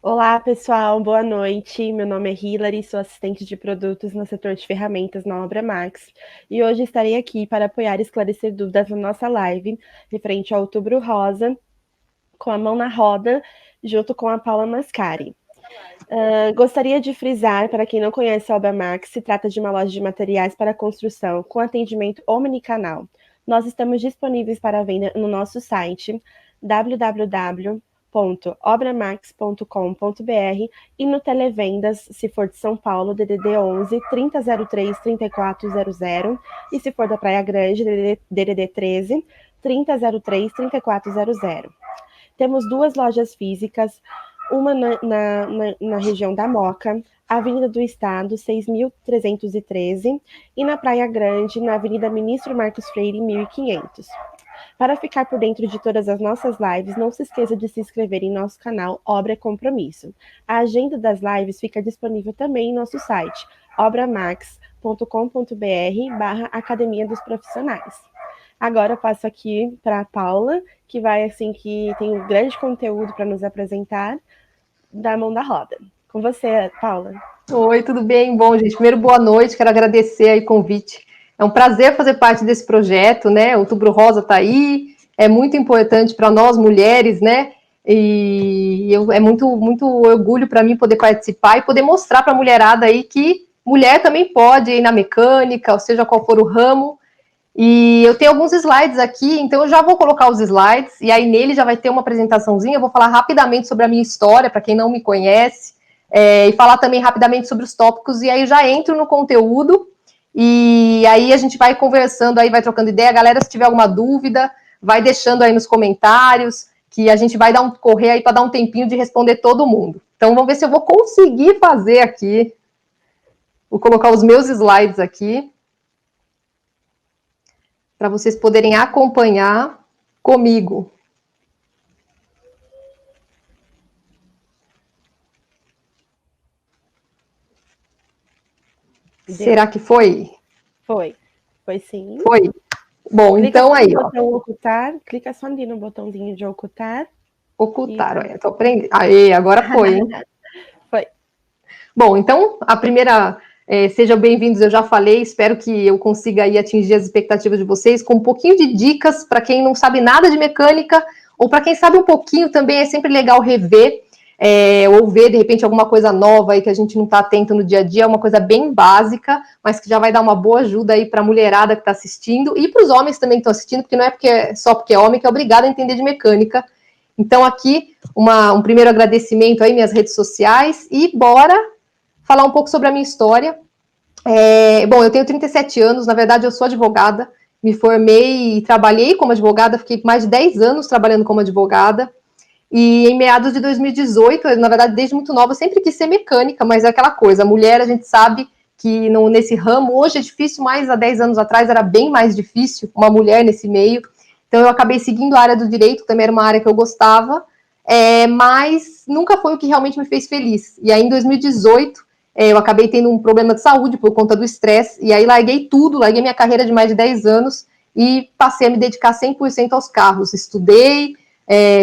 Olá, pessoal, boa noite. Meu nome é Hilary, sou assistente de produtos no setor de ferramentas na Obra Max e hoje estarei aqui para apoiar e esclarecer dúvidas na nossa live referente ao Outubro Rosa, com a mão na roda, junto com a Paula Mascari. Gostaria de frisar, para quem não conhece a Obra Max, se trata de uma loja de materiais para construção com atendimento omnicanal. Nós estamos disponíveis para venda no nosso site www.obramax.com.br e no Televendas, se for de São Paulo, DDD 11 3003 3400 e se for da Praia Grande, DDD 13 3003 3400. Temos duas lojas físicas, uma na região da Moca, Avenida do Estado, 6.313, e na Praia Grande, na Avenida Ministro Marcos Freire, 1.500. Para ficar por dentro de todas as nossas lives, não se esqueça de se inscrever em nosso canal Obra é Compromisso. A agenda das lives fica disponível também em nosso site, obramax.com.br/Academia dos Profissionais. Agora eu passo aqui para a Paula, que tem um grande conteúdo para nos apresentar, da mão da roda. Com você, Paula. Oi, tudo bem? Bom, gente, primeiro boa noite, quero agradecer aí o convite. É um prazer fazer parte desse projeto, né? O Outubro Rosa está aí, é muito importante para nós mulheres, né? É muito orgulho para mim poder participar e poder mostrar para a mulherada aí que mulher também pode ir na mecânica, ou seja, qual for o ramo. E eu tenho alguns slides aqui, então eu já vou colocar os slides, e aí nele já vai ter uma apresentaçãozinha. Eu vou falar rapidamente sobre a minha história, para quem não me conhece, e falar também rapidamente sobre os tópicos, e aí já entro no conteúdo, e aí a gente vai conversando, aí vai trocando ideia. Galera, se tiver alguma dúvida, vai deixando aí nos comentários, que a gente vai correr aí para dar um tempinho de responder todo mundo. Então vamos ver se eu vou conseguir fazer aqui. Vou colocar os meus slides aqui, para vocês poderem acompanhar comigo. Será que foi? Foi sim. Foi? Bom, clica então aí, ó. Ocultar, clica só ali no botãozinho de ocultar. Ocultar, olha, tô aprendendo. Aê, agora foi, hein? Foi. Bom, então, a primeira, sejam bem-vindos, eu já falei, espero que eu consiga aí atingir as expectativas de vocês com um pouquinho de dicas para quem não sabe nada de mecânica, ou para quem sabe um pouquinho também, é sempre legal rever, ou ver, de repente, alguma coisa nova aí que a gente não está atento no dia a dia, uma coisa bem básica, mas que já vai dar uma boa ajuda aí para a mulherada que está assistindo, e para os homens também que estão assistindo, porque não é só porque é homem que é obrigado a entender de mecânica. Então, aqui, um primeiro agradecimento aí, minhas redes sociais, e bora falar um pouco sobre a minha história. Bom, eu tenho 37 anos, na verdade eu sou advogada, me formei e trabalhei como advogada, fiquei mais de 10 anos trabalhando como advogada, e em meados de 2018, na verdade desde muito nova, eu sempre quis ser mecânica, mas é aquela coisa, a mulher a gente sabe que nesse ramo, hoje é difícil, mas há 10 anos atrás era bem mais difícil uma mulher nesse meio, então eu acabei seguindo a área do direito, também era uma área que eu gostava, mas nunca foi o que realmente me fez feliz. E aí em 2018, eu acabei tendo um problema de saúde por conta do estresse, e aí larguei tudo, larguei minha carreira de mais de 10 anos e passei a me dedicar 100% aos carros. Estudei,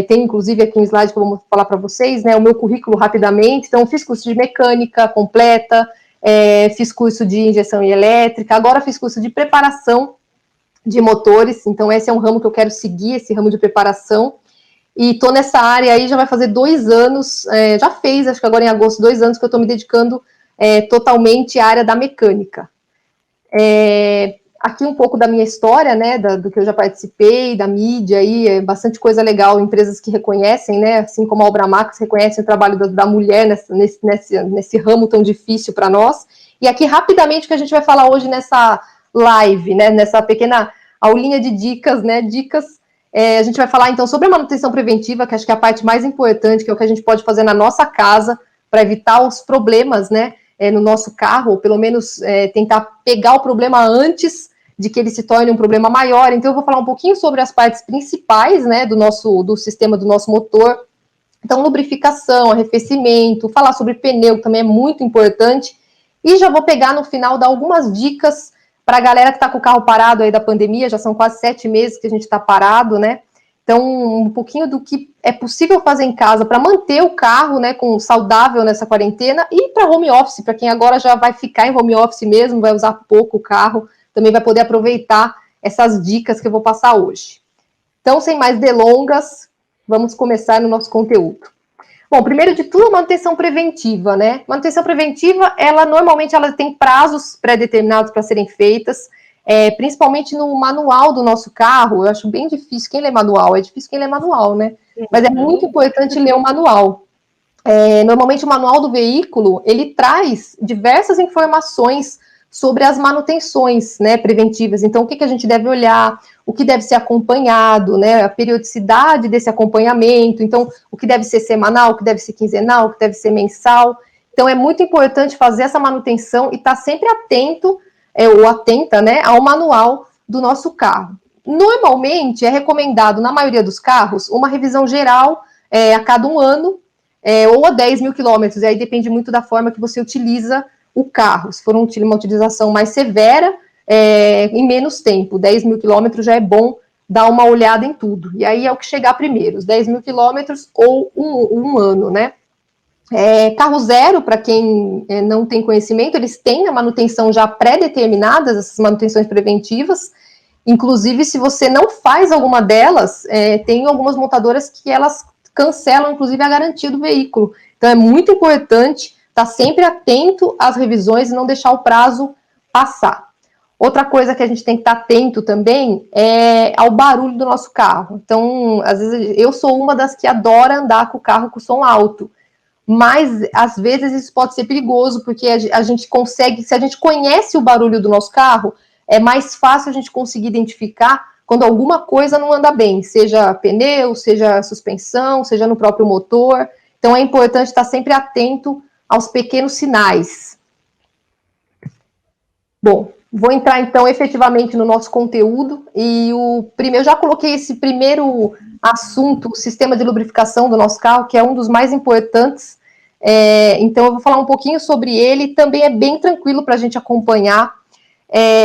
tem inclusive aqui um slide que eu vou falar para vocês, né, o meu currículo rapidamente. Então, fiz curso de mecânica completa, fiz curso de injeção elétrica, agora fiz curso de preparação de motores, então esse é um ramo que eu quero seguir, esse ramo de preparação. E estou nessa área aí, já vai fazer 2 anos, já fez, acho que agora em agosto, 2 anos que eu estou me dedicando totalmente à área da mecânica. Aqui um pouco da minha história, né, do que eu já participei, da mídia aí, bastante coisa legal, empresas que reconhecem, né, assim como a Obra Max reconhece o trabalho da mulher nesse ramo tão difícil para nós. E aqui rapidamente o que a gente vai falar hoje nessa live, né, nessa pequena aulinha de dicas, né, a gente vai falar então sobre a manutenção preventiva, que acho que é a parte mais importante, que é o que a gente pode fazer na nossa casa para evitar os problemas, né, no nosso carro, ou pelo menos tentar pegar o problema antes de que ele se torne um problema maior. Então eu vou falar um pouquinho sobre as partes principais, né, do sistema do nosso motor. Então, lubrificação, arrefecimento, falar sobre pneu, que também é muito importante. E já vou pegar no final, dar algumas dicas para a galera que está com o carro parado aí da pandemia, já são quase 7 meses que a gente está parado, né? Então, um pouquinho do que é possível fazer em casa para manter o carro, né, saudável nessa quarentena, e para home office, para quem agora já vai ficar em home office mesmo, vai usar pouco o carro, também vai poder aproveitar essas dicas que eu vou passar hoje. Então, sem mais delongas, vamos começar no nosso conteúdo. Bom, primeiro de tudo, a manutenção preventiva, né? Manutenção preventiva, normalmente ela tem prazos pré-determinados para serem feitas, principalmente no manual do nosso carro. Eu acho bem difícil quem lê manual, é difícil quem lê manual, né? Mas é muito importante ler o manual. Normalmente o manual do veículo, ele traz diversas informações sobre as manutenções, né, preventivas. Então, o que a gente deve olhar, o que deve ser acompanhado, né, a periodicidade desse acompanhamento, então, o que deve ser semanal, o que deve ser quinzenal, o que deve ser mensal. Então, é muito importante fazer essa manutenção e estar sempre atento, ou atenta, né, ao manual do nosso carro. Normalmente, é recomendado, na maioria dos carros, uma revisão geral a cada 1 ano, ou a 10 mil quilômetros, e aí depende muito da forma que você utiliza o carro. Se for uma utilização mais severa, em menos tempo, 10 mil quilômetros já é bom dar uma olhada em tudo. E aí é o que chegar primeiro, os 10 mil quilômetros ou um ano, né? Carro zero, para quem não tem conhecimento, eles têm a manutenção já pré-determinada, essas manutenções preventivas. Inclusive, se você não faz alguma delas, tem algumas montadoras que elas cancelam, inclusive, a garantia do veículo. Então, é muito importante estar sempre atento às revisões e não deixar o prazo passar. Outra coisa que a gente tem que estar atento também é ao barulho do nosso carro. Então, às vezes, eu sou uma das que adora andar com o carro com som alto, mas, às vezes, isso pode ser perigoso, porque a gente consegue, se a gente conhece o barulho do nosso carro, é mais fácil a gente conseguir identificar quando alguma coisa não anda bem, seja pneu, seja suspensão, seja no próprio motor. Então, é importante estar sempre atento aos pequenos sinais. Bom, vou entrar, então, efetivamente no nosso conteúdo. E eu já coloquei esse primeiro assunto, o sistema de lubrificação do nosso carro, que é um dos mais importantes. Então, eu vou falar um pouquinho sobre ele. Também é bem tranquilo para a gente acompanhar.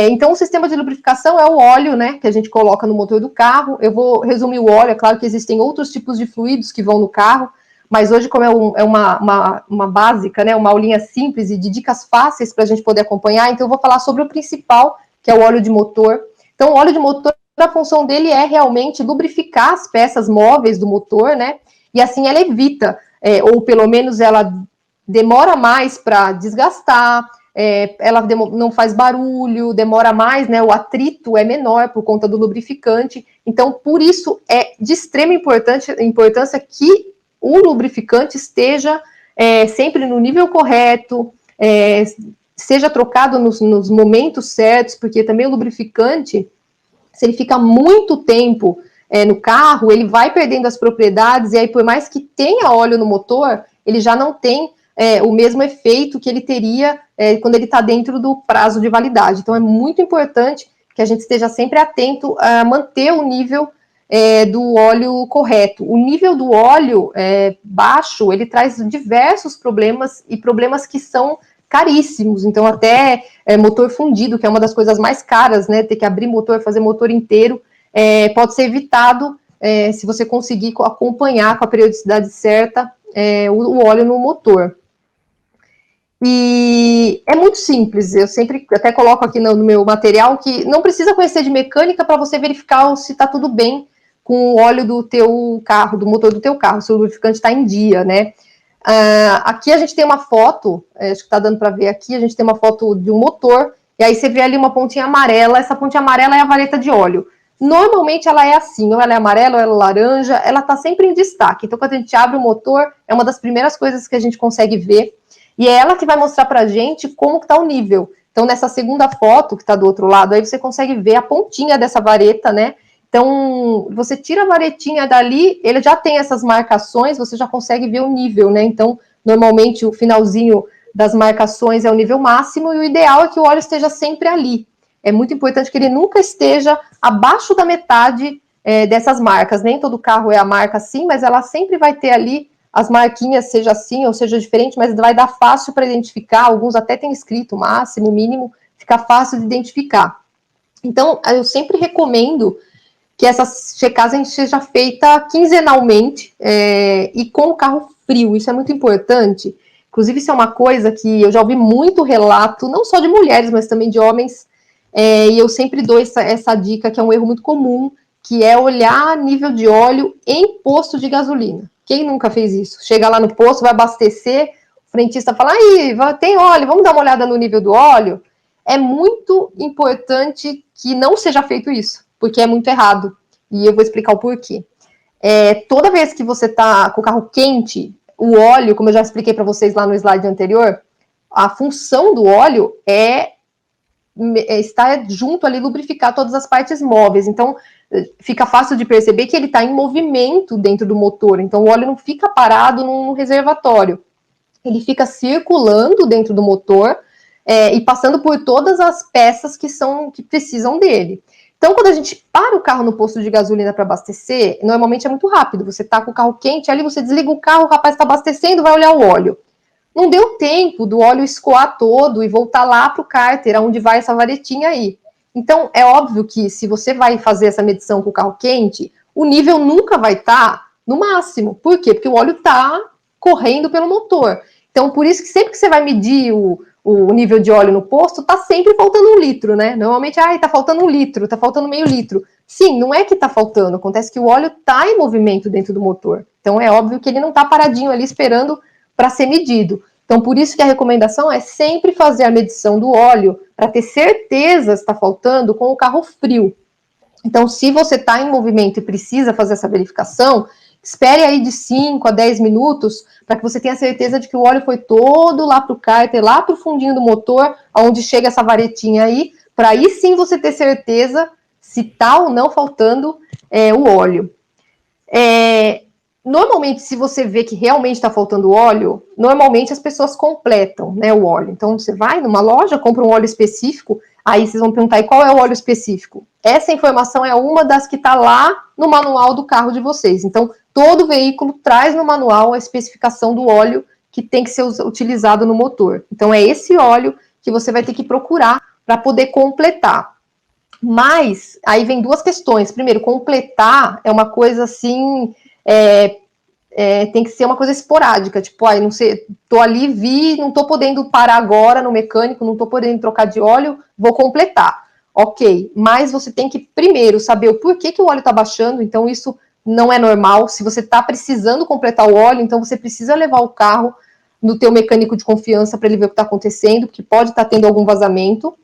Então, o sistema de lubrificação é o óleo, né, que a gente coloca no motor do carro. Eu vou resumir o óleo, é claro que existem outros tipos de fluidos que vão no carro, mas hoje, como é uma básica, né, uma aulinha simples e de dicas fáceis para a gente poder acompanhar, então eu vou falar sobre o principal, que é o óleo de motor. Então, o óleo de motor, a função dele é realmente lubrificar as peças móveis do motor, né, e assim ela evita, ou pelo menos ela demora mais para desgastar, ela não faz barulho, demora mais, né? O atrito é menor por conta do lubrificante. Então, por isso, é de extrema importância que o lubrificante esteja sempre no nível correto, seja trocado nos momentos certos, porque também o lubrificante, se ele fica muito tempo no carro, ele vai perdendo as propriedades, e aí, por mais que tenha óleo no motor, ele já não tem o mesmo efeito que ele teria quando ele está dentro do prazo de validade. Então, é muito importante que a gente esteja sempre atento a manter o nível do óleo correto. O nível do óleo baixo, ele traz diversos problemas, e problemas que são caríssimos. Então, até motor fundido, que é uma das coisas mais caras, né, ter que abrir motor, fazer motor inteiro, pode ser evitado se você conseguir acompanhar com a periodicidade certa o óleo no motor. E é muito simples, eu sempre até coloco aqui no meu material que não precisa conhecer de mecânica para você verificar se está tudo bem com o óleo do teu carro, do motor do teu carro, se o lubrificante está em dia, né? Aqui a gente tem uma foto, acho que está dando para ver aqui, a gente tem uma foto de um motor, e aí você vê ali uma pontinha amarela, essa pontinha amarela é a vareta de óleo. Normalmente ela é assim, ou ela é amarela, ou ela é laranja, ela está sempre em destaque. Então, quando a gente abre o motor, é uma das primeiras coisas que a gente consegue ver. E é ela que vai mostrar pra gente como que tá o nível. Então, nessa segunda foto, que tá do outro lado, aí você consegue ver a pontinha dessa vareta, né? Então, você tira a varetinha dali, ele já tem essas marcações, você já consegue ver o nível, né? Então, normalmente, o finalzinho das marcações é o nível máximo, e o ideal é que o óleo esteja sempre ali. É muito importante que ele nunca esteja abaixo da metade dessas marcas. Nem todo carro é a marca assim, mas ela sempre vai ter ali as marquinhas, seja assim ou seja diferente, mas vai dar fácil para identificar. Alguns até tem escrito máximo, mínimo, fica fácil de identificar. Então, eu sempre recomendo que essa checagem seja feita quinzenalmente e com o carro frio. Isso é muito importante. Inclusive, isso é uma coisa que eu já ouvi muito relato, não só de mulheres, mas também de homens, e eu sempre dou essa dica, que é um erro muito comum, que é olhar nível de óleo em posto de gasolina. Quem nunca fez isso? Chega lá no posto, vai abastecer, o frentista fala, aí, tem óleo, vamos dar uma olhada no nível do óleo? É muito importante que não seja feito isso, porque é muito errado. E eu vou explicar o porquê. Toda vez que você está com o carro quente, o óleo, como eu já expliquei para vocês lá no slide anterior, a função do óleo é estar junto ali, lubrificar todas as partes móveis. Então, fica fácil de perceber que ele está em movimento dentro do motor. Então, o óleo não fica parado num reservatório. Ele fica circulando dentro do motor e passando por todas as peças que precisam dele. Então, quando a gente para o carro no posto de gasolina para abastecer, normalmente é muito rápido. Você está com o carro quente, ali você desliga o carro, o rapaz está abastecendo, vai olhar o óleo. Não deu tempo do óleo escoar todo e voltar lá para o cárter, onde vai essa varetinha aí. Então, é óbvio que se você vai fazer essa medição com o carro quente, o nível nunca vai estar no máximo. Por quê? Porque o óleo está correndo pelo motor. Então, por isso que sempre que você vai medir o nível de óleo no posto, tá sempre faltando 1 litro, né? Normalmente, tá faltando 1 litro, tá faltando meio litro. Sim, não é que tá faltando, acontece que o óleo tá em movimento dentro do motor. Então, é óbvio que ele não tá paradinho ali esperando para ser medido. Então, por isso que a recomendação é sempre fazer a medição do óleo para ter certeza se está faltando com o carro frio. Então, se você está em movimento e precisa fazer essa verificação, espere aí de 5 a 10 minutos para que você tenha certeza de que o óleo foi todo lá para o cárter, lá para o fundinho do motor, onde chega essa varetinha aí, para aí sim você ter certeza se está ou não faltando o óleo. Normalmente, se você vê que realmente está faltando óleo, normalmente as pessoas completam, né, o óleo. Então, você vai numa loja, compra um óleo específico, aí vocês vão perguntar, e qual é o óleo específico? Essa informação é uma das que está lá no manual do carro de vocês. Então, todo veículo traz no manual a especificação do óleo que tem que ser utilizado no motor. Então, é esse óleo que você vai ter que procurar para poder completar. Mas, aí vem duas questões. Primeiro, completar é uma coisa assim... tem que ser uma coisa esporádica, tipo, não sei, tô ali, vi, não tô podendo parar agora no mecânico, não tô podendo trocar de óleo, vou completar. Ok, mas você tem que primeiro saber o porquê que o óleo tá baixando, então isso não é normal. Se você tá precisando completar o óleo, então você precisa levar o carro no teu mecânico de confiança para ele ver o que tá acontecendo, porque pode estar tendo algum vazamento.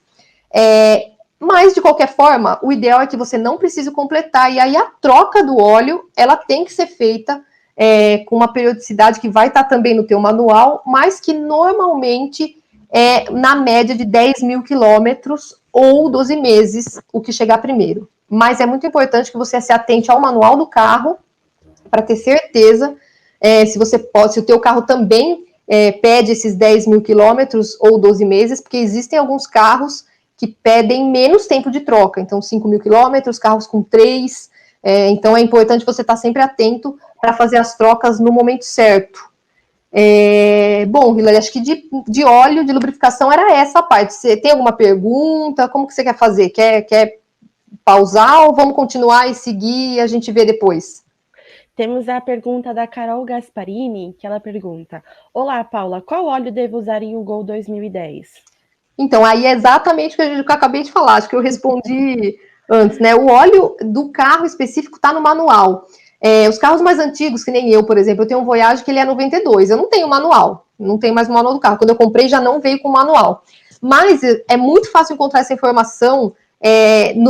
Mas, de qualquer forma, o ideal é que você não precise completar, e aí a troca do óleo, ela tem que ser feita com uma periodicidade que vai estar também no teu manual, mas que normalmente é na média de 10 mil quilômetros ou 12 meses, o que chegar primeiro. Mas é muito importante que você se atente ao manual do carro, para ter certeza se você pode, se o teu carro também pede esses 10 mil quilômetros ou 12 meses, porque existem alguns carros que pedem menos tempo de troca, então 5 mil quilômetros, carros com 3, então é importante você estar sempre atento para fazer as trocas no momento certo. Bom, Hilary, acho que de óleo, de lubrificação, era essa a parte. Você tem alguma pergunta? Como que você quer fazer? Quer pausar ou vamos continuar e seguir e a gente vê depois? Temos a pergunta da Carol Gasparini, que ela pergunta: Olá, Paula, qual óleo devo usar em um Gol 2010? Então, aí é exatamente o que eu acabei de falar, acho que eu respondi antes, né? O óleo do carro específico está no manual. Os carros mais antigos, que nem eu, por exemplo, eu tenho um Voyage que ele é 92, eu não tenho manual, não tenho mais o manual do carro. Quando eu comprei, já não veio com manual. Mas é muito fácil encontrar essa informação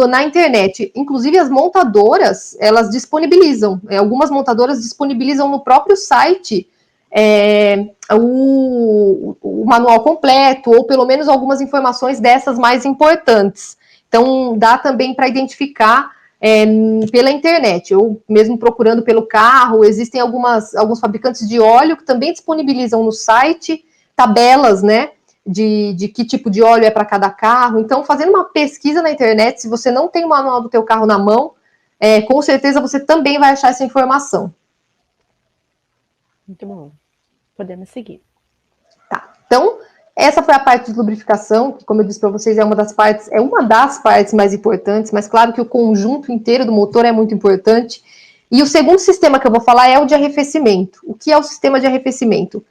na internet. Inclusive, as montadoras, elas disponibilizam, algumas montadoras disponibilizam no próprio site o manual completo, ou pelo menos algumas informações dessas mais importantes. Então, dá também para identificar pela internet, ou mesmo procurando pelo carro. Existem alguns fabricantes de óleo que também disponibilizam no site tabelas, né, de que tipo de óleo é para cada carro. Então, fazendo uma pesquisa na internet, se você não tem o manual do teu carro na mão, com certeza você também vai achar essa informação. Muito bom. Podemos seguir. Tá. Então, Essa foi a parte de lubrificação, que, como eu disse para vocês, é uma das partes mais importantes, mas claro que o conjunto inteiro do motor é muito importante. E o segundo sistema que eu vou falar é o de arrefecimento. O que é o sistema de arrefecimento?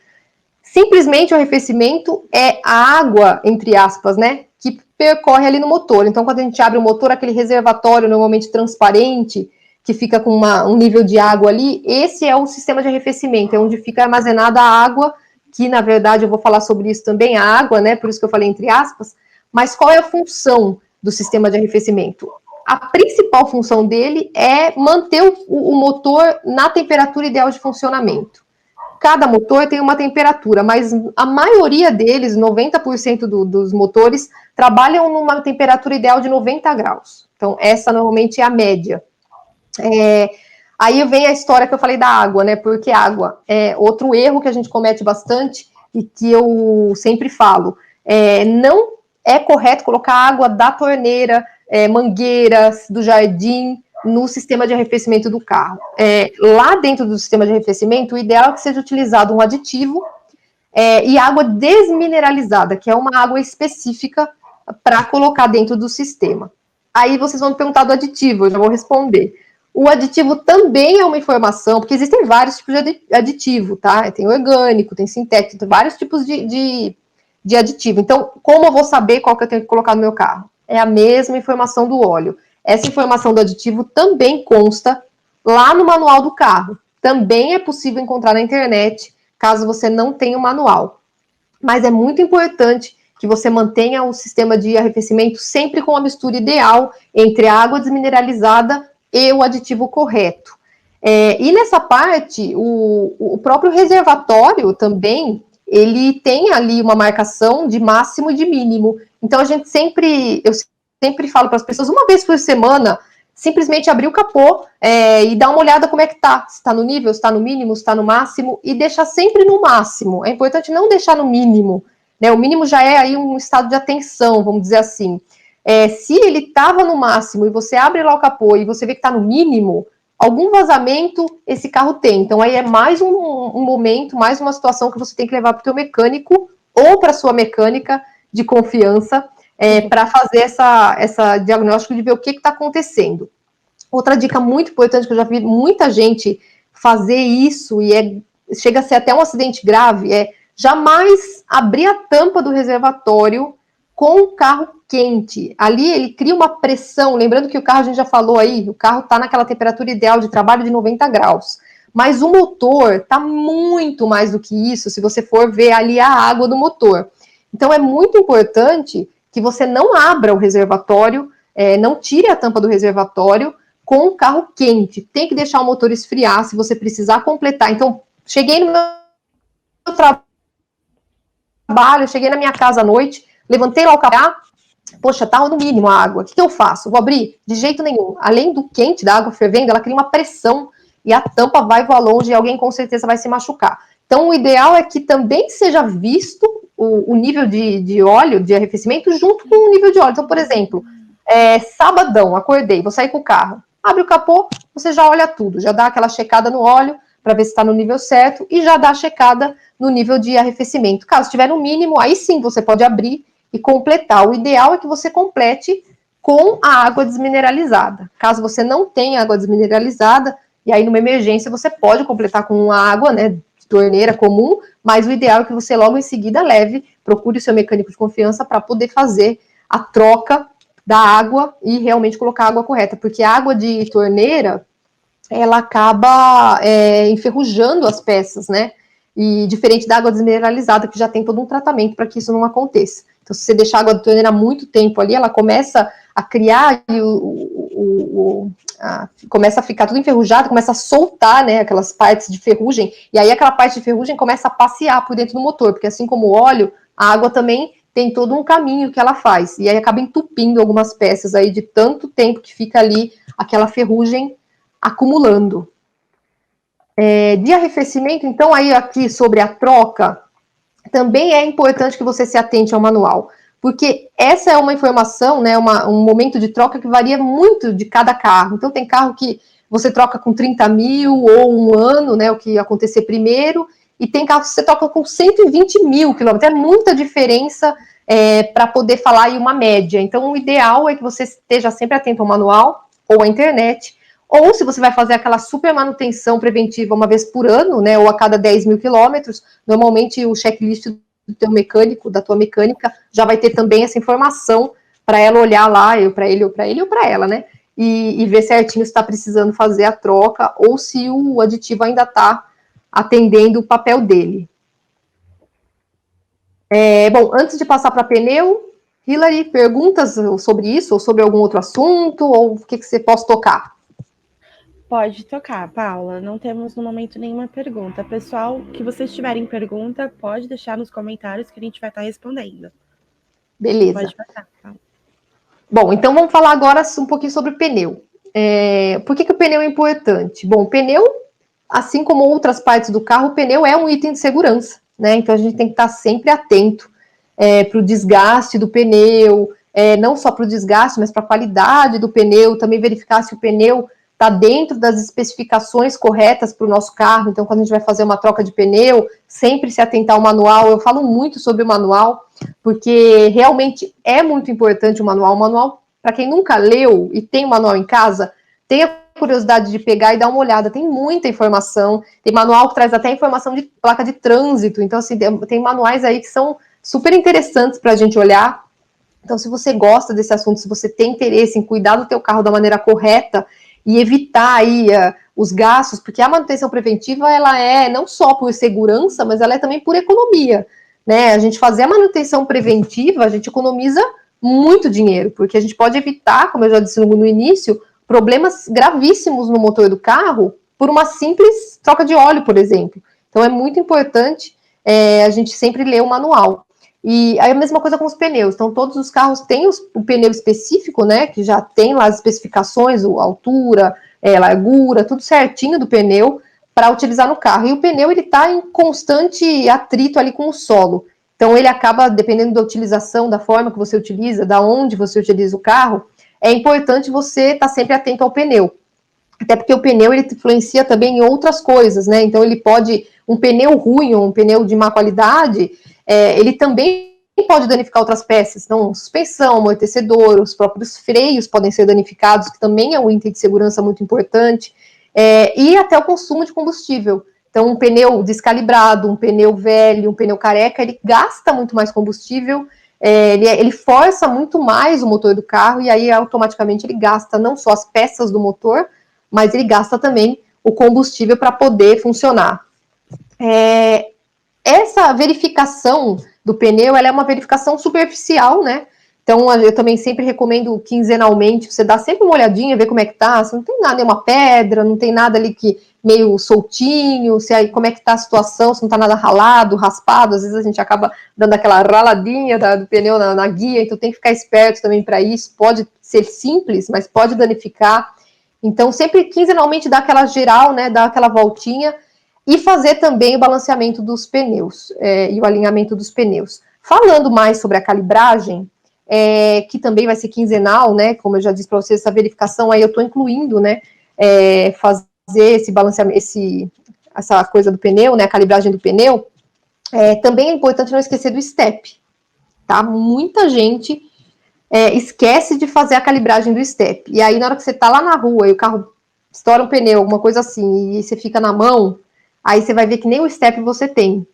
Simplesmente o arrefecimento é a água, entre aspas, né, que percorre ali no motor. Então, quando a gente abre o motor, aquele reservatório normalmente transparente, que fica com um nível de água ali, esse é o sistema de arrefecimento, é onde fica armazenada a água, que na verdade eu vou falar sobre isso também, a água, né, por isso que eu falei entre aspas, mas qual é a função do sistema de arrefecimento? A principal função dele é manter o motor na temperatura ideal de funcionamento. Cada motor tem uma temperatura, mas a maioria deles, 90% dos motores, trabalham numa temperatura ideal de 90 graus. Então, essa normalmente é a média. Aí vem a história que eu falei da água, né? Porque água é outro erro que a gente comete bastante e que eu sempre falo. Não é correto colocar água da torneira, mangueiras, do jardim, no sistema de arrefecimento do carro. Lá dentro do sistema de arrefecimento, o ideal é que seja utilizado um aditivo e água desmineralizada, que é uma água específica para colocar dentro do sistema. Aí vocês vão me perguntar do aditivo, eu já vou responder. O aditivo também é uma informação, porque existem vários tipos de aditivo, tá? Tem orgânico, tem sintético, tem vários tipos de aditivo. Então, como eu vou saber qual que eu tenho que colocar no meu carro? É a mesma informação do óleo. Essa informação do aditivo também consta lá no manual do carro. Também é possível encontrar na internet, caso você não tenha o manual. Mas é muito importante que você mantenha o sistema de arrefecimento sempre com a mistura ideal entre a água desmineralizada e o aditivo correto. E nessa parte, o próprio reservatório também, ele tem ali uma marcação de máximo e de mínimo. Então, eu sempre falo para as pessoas, uma vez por semana, simplesmente abrir o capô e dar uma olhada como é que tá. Se está no nível, se está no mínimo, se está no máximo, e deixar sempre no máximo. É importante não deixar no mínimo, né? O mínimo já é aí um estado de atenção, vamos dizer assim. Se ele estava no máximo e você abre lá o capô e você vê que está no mínimo, algum vazamento esse carro tem. Então aí é mais um momento, mais uma situação que você tem que levar para o teu mecânico ou para a sua mecânica de confiança para fazer essa diagnóstico de ver o que está acontecendo. Outra dica muito importante que eu já vi muita gente fazer isso e chega a ser até um acidente grave é jamais abrir a tampa do reservatório com o carro quente. Ali ele cria uma pressão, lembrando que o carro, a gente já falou aí, o carro está naquela temperatura ideal de trabalho de 90 graus. Mas o motor está muito mais do que isso, se você for ver ali a água do motor. Então é muito importante que você não abra o reservatório, não tire a tampa do reservatório com o carro quente. Tem que deixar o motor esfriar se você precisar completar. Então, cheguei no meu trabalho, cheguei na minha casa à noite, levantei lá o carro, poxa, tá no mínimo a água, o que eu faço? Vou abrir? De jeito nenhum. Além do quente, da água fervendo, ela cria uma pressão e a tampa vai voar longe e alguém com certeza vai se machucar. Então, o ideal é que também seja visto o nível de óleo, de arrefecimento, junto com o nível de óleo. Então, por exemplo, sabadão, acordei, vou sair com o carro. Abre o capô, você já olha tudo, já dá aquela checada no óleo para ver se está no nível certo e já dá a checada no nível de arrefecimento. Caso estiver no mínimo, aí sim você pode abrir e completar. O ideal é que você complete com a água desmineralizada. Caso você não tenha água desmineralizada, e aí numa emergência você pode completar com a água, né, de torneira comum, mas o ideal é que você logo em seguida procure o seu mecânico de confiança para poder fazer a troca da água e realmente colocar a água correta, porque a água de torneira, ela acaba enferrujando as peças, né? E diferente da água desmineralizada, que já tem todo um tratamento para que isso não aconteça. Então, se você deixar a água de torneira há muito tempo ali, ela começa a criar e começa a ficar tudo enferrujado, começa a soltar, né, aquelas partes de ferrugem, e aí aquela parte de ferrugem começa a passear por dentro do motor, porque assim como o óleo, a água também tem todo um caminho que ela faz, e aí acaba entupindo algumas peças aí de tanto tempo que fica ali aquela ferrugem acumulando. De arrefecimento, então, aí aqui sobre a troca, também é importante que você se atente ao manual, porque essa é uma informação, né, um momento de troca que varia muito de cada carro. Então, tem carro que você troca com 30 mil ou um ano, né, o que acontecer primeiro, e tem carros que você troca com 120 mil quilômetros. É muita diferença para poder falar aí uma média. Então, o ideal é que você esteja sempre atento ao manual ou à internet, ou se você vai fazer aquela super manutenção preventiva uma vez por ano, né, ou a cada 10 mil quilômetros, normalmente o checklist do teu mecânico, da tua mecânica, já vai ter também essa informação para ela olhar lá, para ele ou para ela, né, e ver certinho se está precisando fazer a troca ou se o aditivo ainda está atendendo o papel dele. Bom, antes de passar para pneu, Hilary, perguntas sobre isso, ou sobre algum outro assunto, ou o que você possa tocar? Pode tocar, Paula. Não temos no momento nenhuma pergunta. Pessoal, que vocês tiverem pergunta, pode deixar nos comentários que a gente vai estar respondendo. Beleza. Pode passar, Paula. Bom, então vamos falar agora um pouquinho sobre o pneu. Por que o pneu é importante? Bom, o pneu, assim como outras partes do carro, o pneu é um item de segurança, né? Então a gente tem que estar sempre atento para o desgaste do pneu, não só para o desgaste, mas para a qualidade do pneu, também verificar se o pneu está dentro das especificações corretas para o nosso carro. Então, quando a gente vai fazer uma troca de pneu, sempre se atentar ao manual. Eu falo muito sobre o manual, porque realmente é muito importante o manual. O manual, para quem nunca leu e tem o manual em casa, tenha curiosidade de pegar e dar uma olhada. Tem muita informação. Tem manual que traz até informação de placa de trânsito. Então, assim, tem manuais aí que são super interessantes para a gente olhar. Então, se você gosta desse assunto, se você tem interesse em cuidar do teu carro da maneira correta e evitar aí os gastos, porque a manutenção preventiva, ela é não só por segurança, mas ela é também por economia, né? A gente fazer a manutenção preventiva, a gente economiza muito dinheiro, porque a gente pode evitar, como eu já disse no início, problemas gravíssimos no motor do carro por uma simples troca de óleo, por exemplo. Então, é muito importante a gente sempre ler o manual. E aí a mesma coisa com os pneus. Então, todos os carros têm o pneu específico, né? Que já tem lá as especificações, a altura, largura, tudo certinho do pneu para utilizar no carro. E o pneu, ele está em constante atrito ali com o solo. Então, ele acaba, dependendo da utilização, da forma que você utiliza, da onde você utiliza o carro, é importante você estar sempre atento ao pneu. Até porque o pneu, ele influencia também em outras coisas, né? Então, ele pode, um pneu ruim ou um pneu de má qualidade, ele também pode danificar outras peças. Então, suspensão, amortecedor, os próprios freios podem ser danificados, que também é um item de segurança muito importante, e até o consumo de combustível. Então, um pneu descalibrado, um pneu velho, um pneu careca, ele gasta muito mais combustível, ele força muito mais o motor do carro, e aí automaticamente ele gasta não só as peças do motor, mas ele gasta também o combustível para poder funcionar. Essa verificação do pneu, ela é uma verificação superficial, né? Então, eu também sempre recomendo quinzenalmente, você dá sempre uma olhadinha, ver como é que tá, se não tem nada, nenhuma pedra, não tem nada ali que meio soltinho, se aí, como é que tá a situação, se não tá nada ralado, raspado, às vezes a gente acaba dando aquela raladinha do pneu na guia, então tem que ficar esperto também para isso, pode ser simples, mas pode danificar. Então, sempre quinzenalmente dá aquela geral, né, dá aquela voltinha, e fazer também o balanceamento dos pneus e o alinhamento dos pneus. Falando mais sobre a calibragem, que também vai ser quinzenal, né? Como eu já disse para vocês, essa verificação aí eu estou incluindo, né? Fazer esse balanceamento, essa coisa do pneu, né? A calibragem do pneu. Também é importante não esquecer do step, tá? Muita gente esquece de fazer a calibragem do step. E aí, na hora que você está lá na rua e o carro estoura um pneu, alguma coisa assim, e você fica na mão, aí você vai ver que nem o step você tem.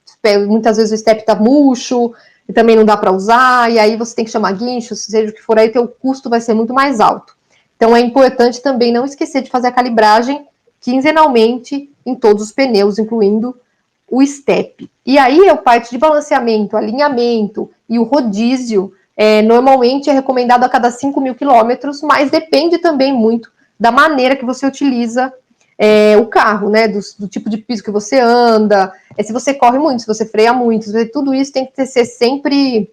Muitas vezes o step tá murcho, e também não dá para usar, e aí você tem que chamar guincho, seja o que for, aí o teu custo vai ser muito mais alto. Então é importante também não esquecer de fazer a calibragem quinzenalmente em todos os pneus, incluindo o step. E aí a parte de balanceamento, alinhamento e o rodízio, normalmente é recomendado a cada 5 mil quilômetros, mas depende também muito da maneira que você utiliza o carro, né, do tipo de piso que você anda, se você corre muito, se você freia muito, tudo isso tem que ser sempre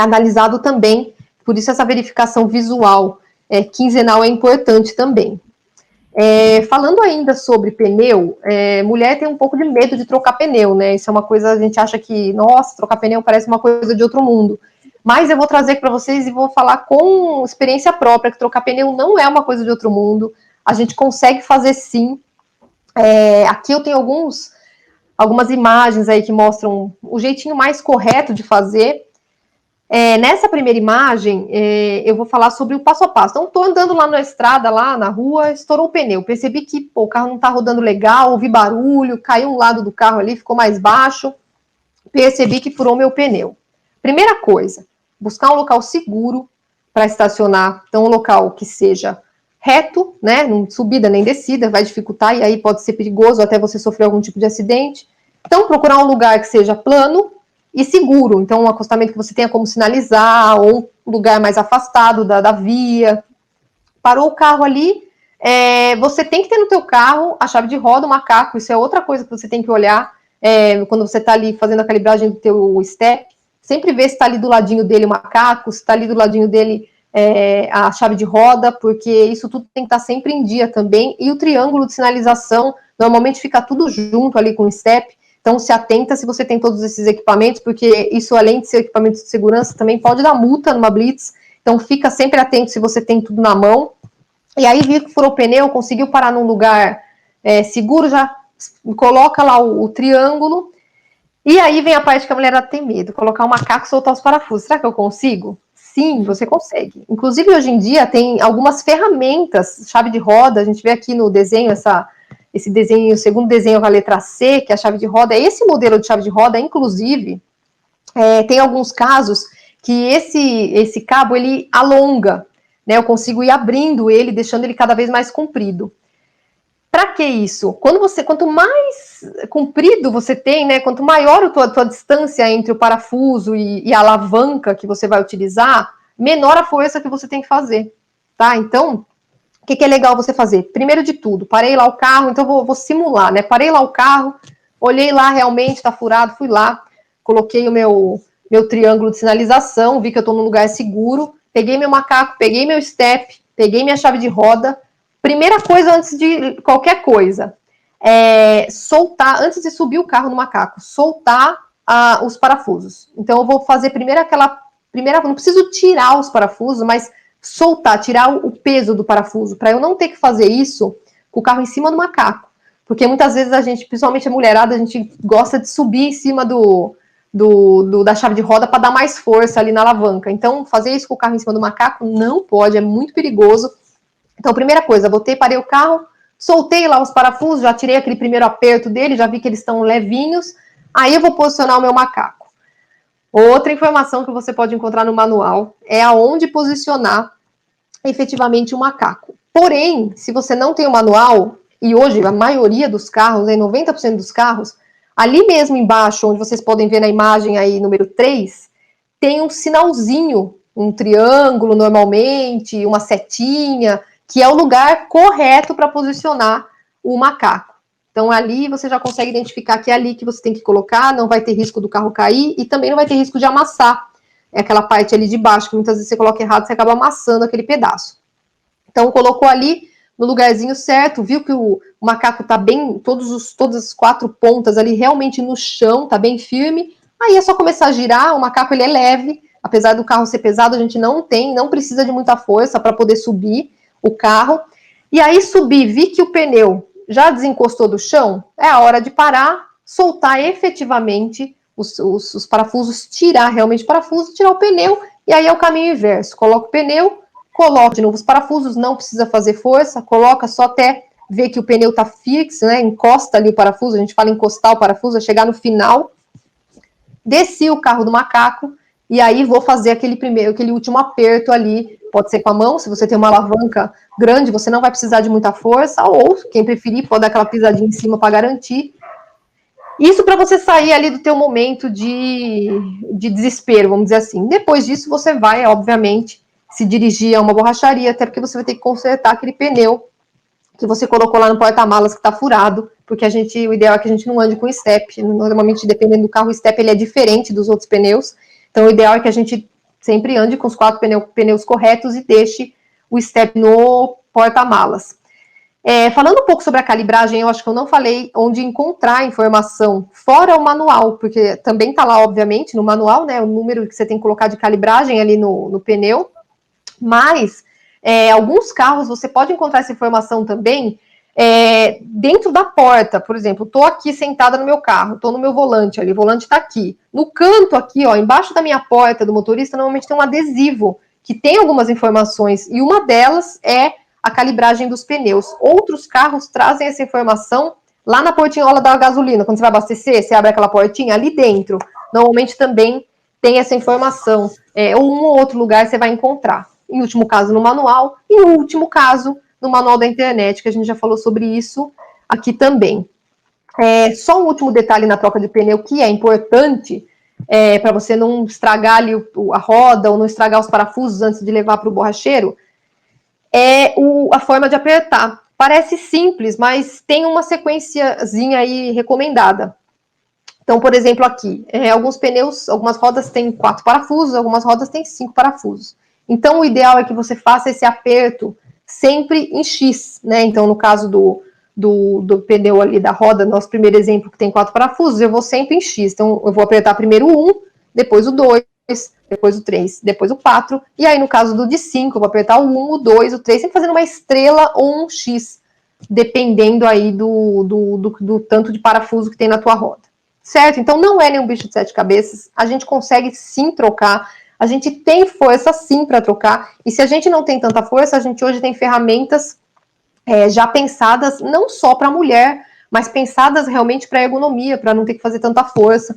analisado também, por isso essa verificação visual quinzenal é importante também. Falando ainda sobre pneu, mulher tem um pouco de medo de trocar pneu, né, isso é uma coisa, a gente acha que, nossa, trocar pneu parece uma coisa de outro mundo, mas eu vou trazer para vocês e vou falar com experiência própria, que trocar pneu não é uma coisa de outro mundo, a gente consegue fazer sim. Aqui eu tenho algumas imagens aí que mostram o jeitinho mais correto de fazer. Nessa primeira imagem, eu vou falar sobre o passo a passo. Então, estou andando lá na estrada, lá na rua, estourou o pneu. Percebi que o carro não está rodando legal, ouvi barulho, caiu um lado do carro ali, ficou mais baixo. Percebi que furou meu pneu. Primeira coisa, buscar um local seguro para estacionar. Então, um local que seja reto, né? Não subida nem descida, vai dificultar e aí pode ser perigoso até você sofrer algum tipo de acidente. Então, procurar um lugar que seja plano e seguro. Então, um acostamento que você tenha como sinalizar, ou um lugar mais afastado da via. Parou o carro ali, você tem que ter no teu carro a chave de roda, o macaco, isso é outra coisa que você tem que olhar quando você está ali fazendo a calibragem do teu step. Sempre ver se está ali do ladinho dele o macaco, se está ali do ladinho dele a chave de roda, porque isso tudo tem que estar sempre em dia também. E o triângulo de sinalização, normalmente fica tudo junto ali com o step. Então, se atenta se você tem todos esses equipamentos, porque isso, além de ser equipamento de segurança, também pode dar multa numa blitz. Então, fica sempre atento se você tem tudo na mão. E aí, vi que furou o pneu, conseguiu parar num lugar seguro, já coloca lá o triângulo. E aí vem a parte que a mulher tem medo, colocar o macaco e soltar os parafusos. Será que eu consigo? Sim, você consegue. Inclusive, hoje em dia, tem algumas ferramentas, chave de roda, a gente vê aqui no desenho esse desenho, o segundo desenho com a letra C, que é a chave de roda, esse modelo de chave de roda, inclusive, tem alguns casos que esse cabo, ele alonga, né? Eu consigo ir abrindo ele, deixando ele cada vez mais comprido. Para que isso? Quanto mais comprido você tem, né? Quanto maior a tua distância entre o parafuso e a alavanca que você vai utilizar, menor a força que você tem que fazer, tá? Então, o que é legal você fazer? Primeiro de tudo, parei lá o carro, então vou simular, né? Parei lá o carro, olhei lá, realmente tá furado, fui lá, coloquei o meu triângulo de sinalização, vi que eu tô num lugar seguro, peguei meu macaco, peguei meu step, peguei minha chave de roda. Primeira coisa, antes de qualquer coisa, soltar, antes de subir o carro no macaco, soltar os parafusos. Então, eu vou fazer primeiro não preciso tirar os parafusos, mas soltar, tirar o peso do parafuso, para eu não ter que fazer isso com o carro em cima do macaco. Porque muitas vezes a gente, principalmente a mulherada, a gente gosta de subir em cima da chave de roda para dar mais força ali na alavanca. Então, fazer isso com o carro em cima do macaco não pode, é muito perigoso. Então, primeira coisa, parei o carro, soltei lá os parafusos, já tirei aquele primeiro aperto dele, já vi que eles estão levinhos, aí eu vou posicionar o meu macaco. Outra informação que você pode encontrar no manual é aonde posicionar efetivamente o macaco. Porém, se você não tem o manual, e hoje a maioria dos carros, 90% dos carros, ali mesmo embaixo, onde vocês podem ver na imagem aí, número 3, tem um sinalzinho, um triângulo normalmente, uma setinha, que é o lugar correto para posicionar o macaco. Então, ali você já consegue identificar que é ali que você tem que colocar, não vai ter risco do carro cair e também não vai ter risco de amassar. É aquela parte ali de baixo, que muitas vezes você coloca errado, você acaba amassando aquele pedaço. Então, colocou ali no lugarzinho certo, viu que o macaco tá bem, todas as 4 pontas ali realmente no chão, tá bem firme. Aí é só começar a girar, o macaco ele é leve, apesar do carro ser pesado, a gente não precisa de muita força para poder subir o carro. E aí vi que o pneu já desencostou do chão, é a hora de parar, soltar efetivamente os parafusos, tirar realmente o parafuso, tirar o pneu, e aí é o caminho inverso. Coloca o pneu, coloca de novo os parafusos, não precisa fazer força, coloca só até ver que o pneu tá fixo, né? Encosta ali o parafuso, a gente fala encostar o parafuso, é chegar no final. Desci o carro do macaco, e aí vou fazer aquele último aperto ali, pode ser com a mão, se você tem uma alavanca grande, você não vai precisar de muita força, ou quem preferir pode dar aquela pisadinha em cima para garantir. Isso para você sair ali do teu momento de desespero, vamos dizer assim. Depois disso, você vai, obviamente, se dirigir a uma borracharia, até porque você vai ter que consertar aquele pneu que você colocou lá no porta-malas que está furado, porque o ideal é que a gente não ande com step. Normalmente, dependendo do carro, o step ele é diferente dos outros pneus. Então, o ideal é que a gente sempre ande com os 4 pneus corretos e deixe o step no porta-malas. Falando um pouco sobre a calibragem, eu acho que eu não falei onde encontrar informação, fora o manual, porque também está lá, obviamente, no manual, né, o número que você tem que colocar de calibragem ali no pneu, mas alguns carros você pode encontrar essa informação também dentro da porta, por exemplo, estou aqui sentada no meu carro, estou no meu volante ali, o volante está aqui. No canto aqui, ó, embaixo da minha porta do motorista, normalmente tem um adesivo que tem algumas informações, e uma delas é a calibragem dos pneus. Outros carros trazem essa informação lá na portinhola da gasolina, quando você vai abastecer, você abre aquela portinha, ali dentro, normalmente também tem essa informação, ou um ou outro lugar você vai encontrar. Em último caso, no manual, e no último caso, no manual da internet, que a gente já falou sobre isso aqui também. Só um último detalhe na troca de pneu que é importante, para você não estragar ali a roda ou não estragar os parafusos antes de levar para o borracheiro, a forma de apertar. Parece simples, mas tem uma sequenciazinha aí recomendada. Então, por exemplo, aqui, alguns pneus, algumas rodas têm 4 parafusos, algumas rodas têm 5 parafusos. Então, o ideal é que você faça esse aperto sempre em X, né? Então, no caso do pneu ali da roda, nosso primeiro exemplo que tem 4 parafusos, eu vou sempre em X. Então, eu vou apertar primeiro o 1, depois o 2, depois o 3, depois o 4. E aí, no caso do de 5, eu vou apertar o 1, o 2, o 3, sempre fazendo uma estrela ou um X, dependendo aí do tanto de parafuso que tem na tua roda. Certo? Então não é nenhum bicho de 7 cabeças, a gente consegue sim trocar, a gente tem força sim para trocar, e se a gente não tem tanta força, a gente hoje tem ferramentas já pensadas não só para a mulher, mas pensadas realmente para ergonomia, para não ter que fazer tanta força,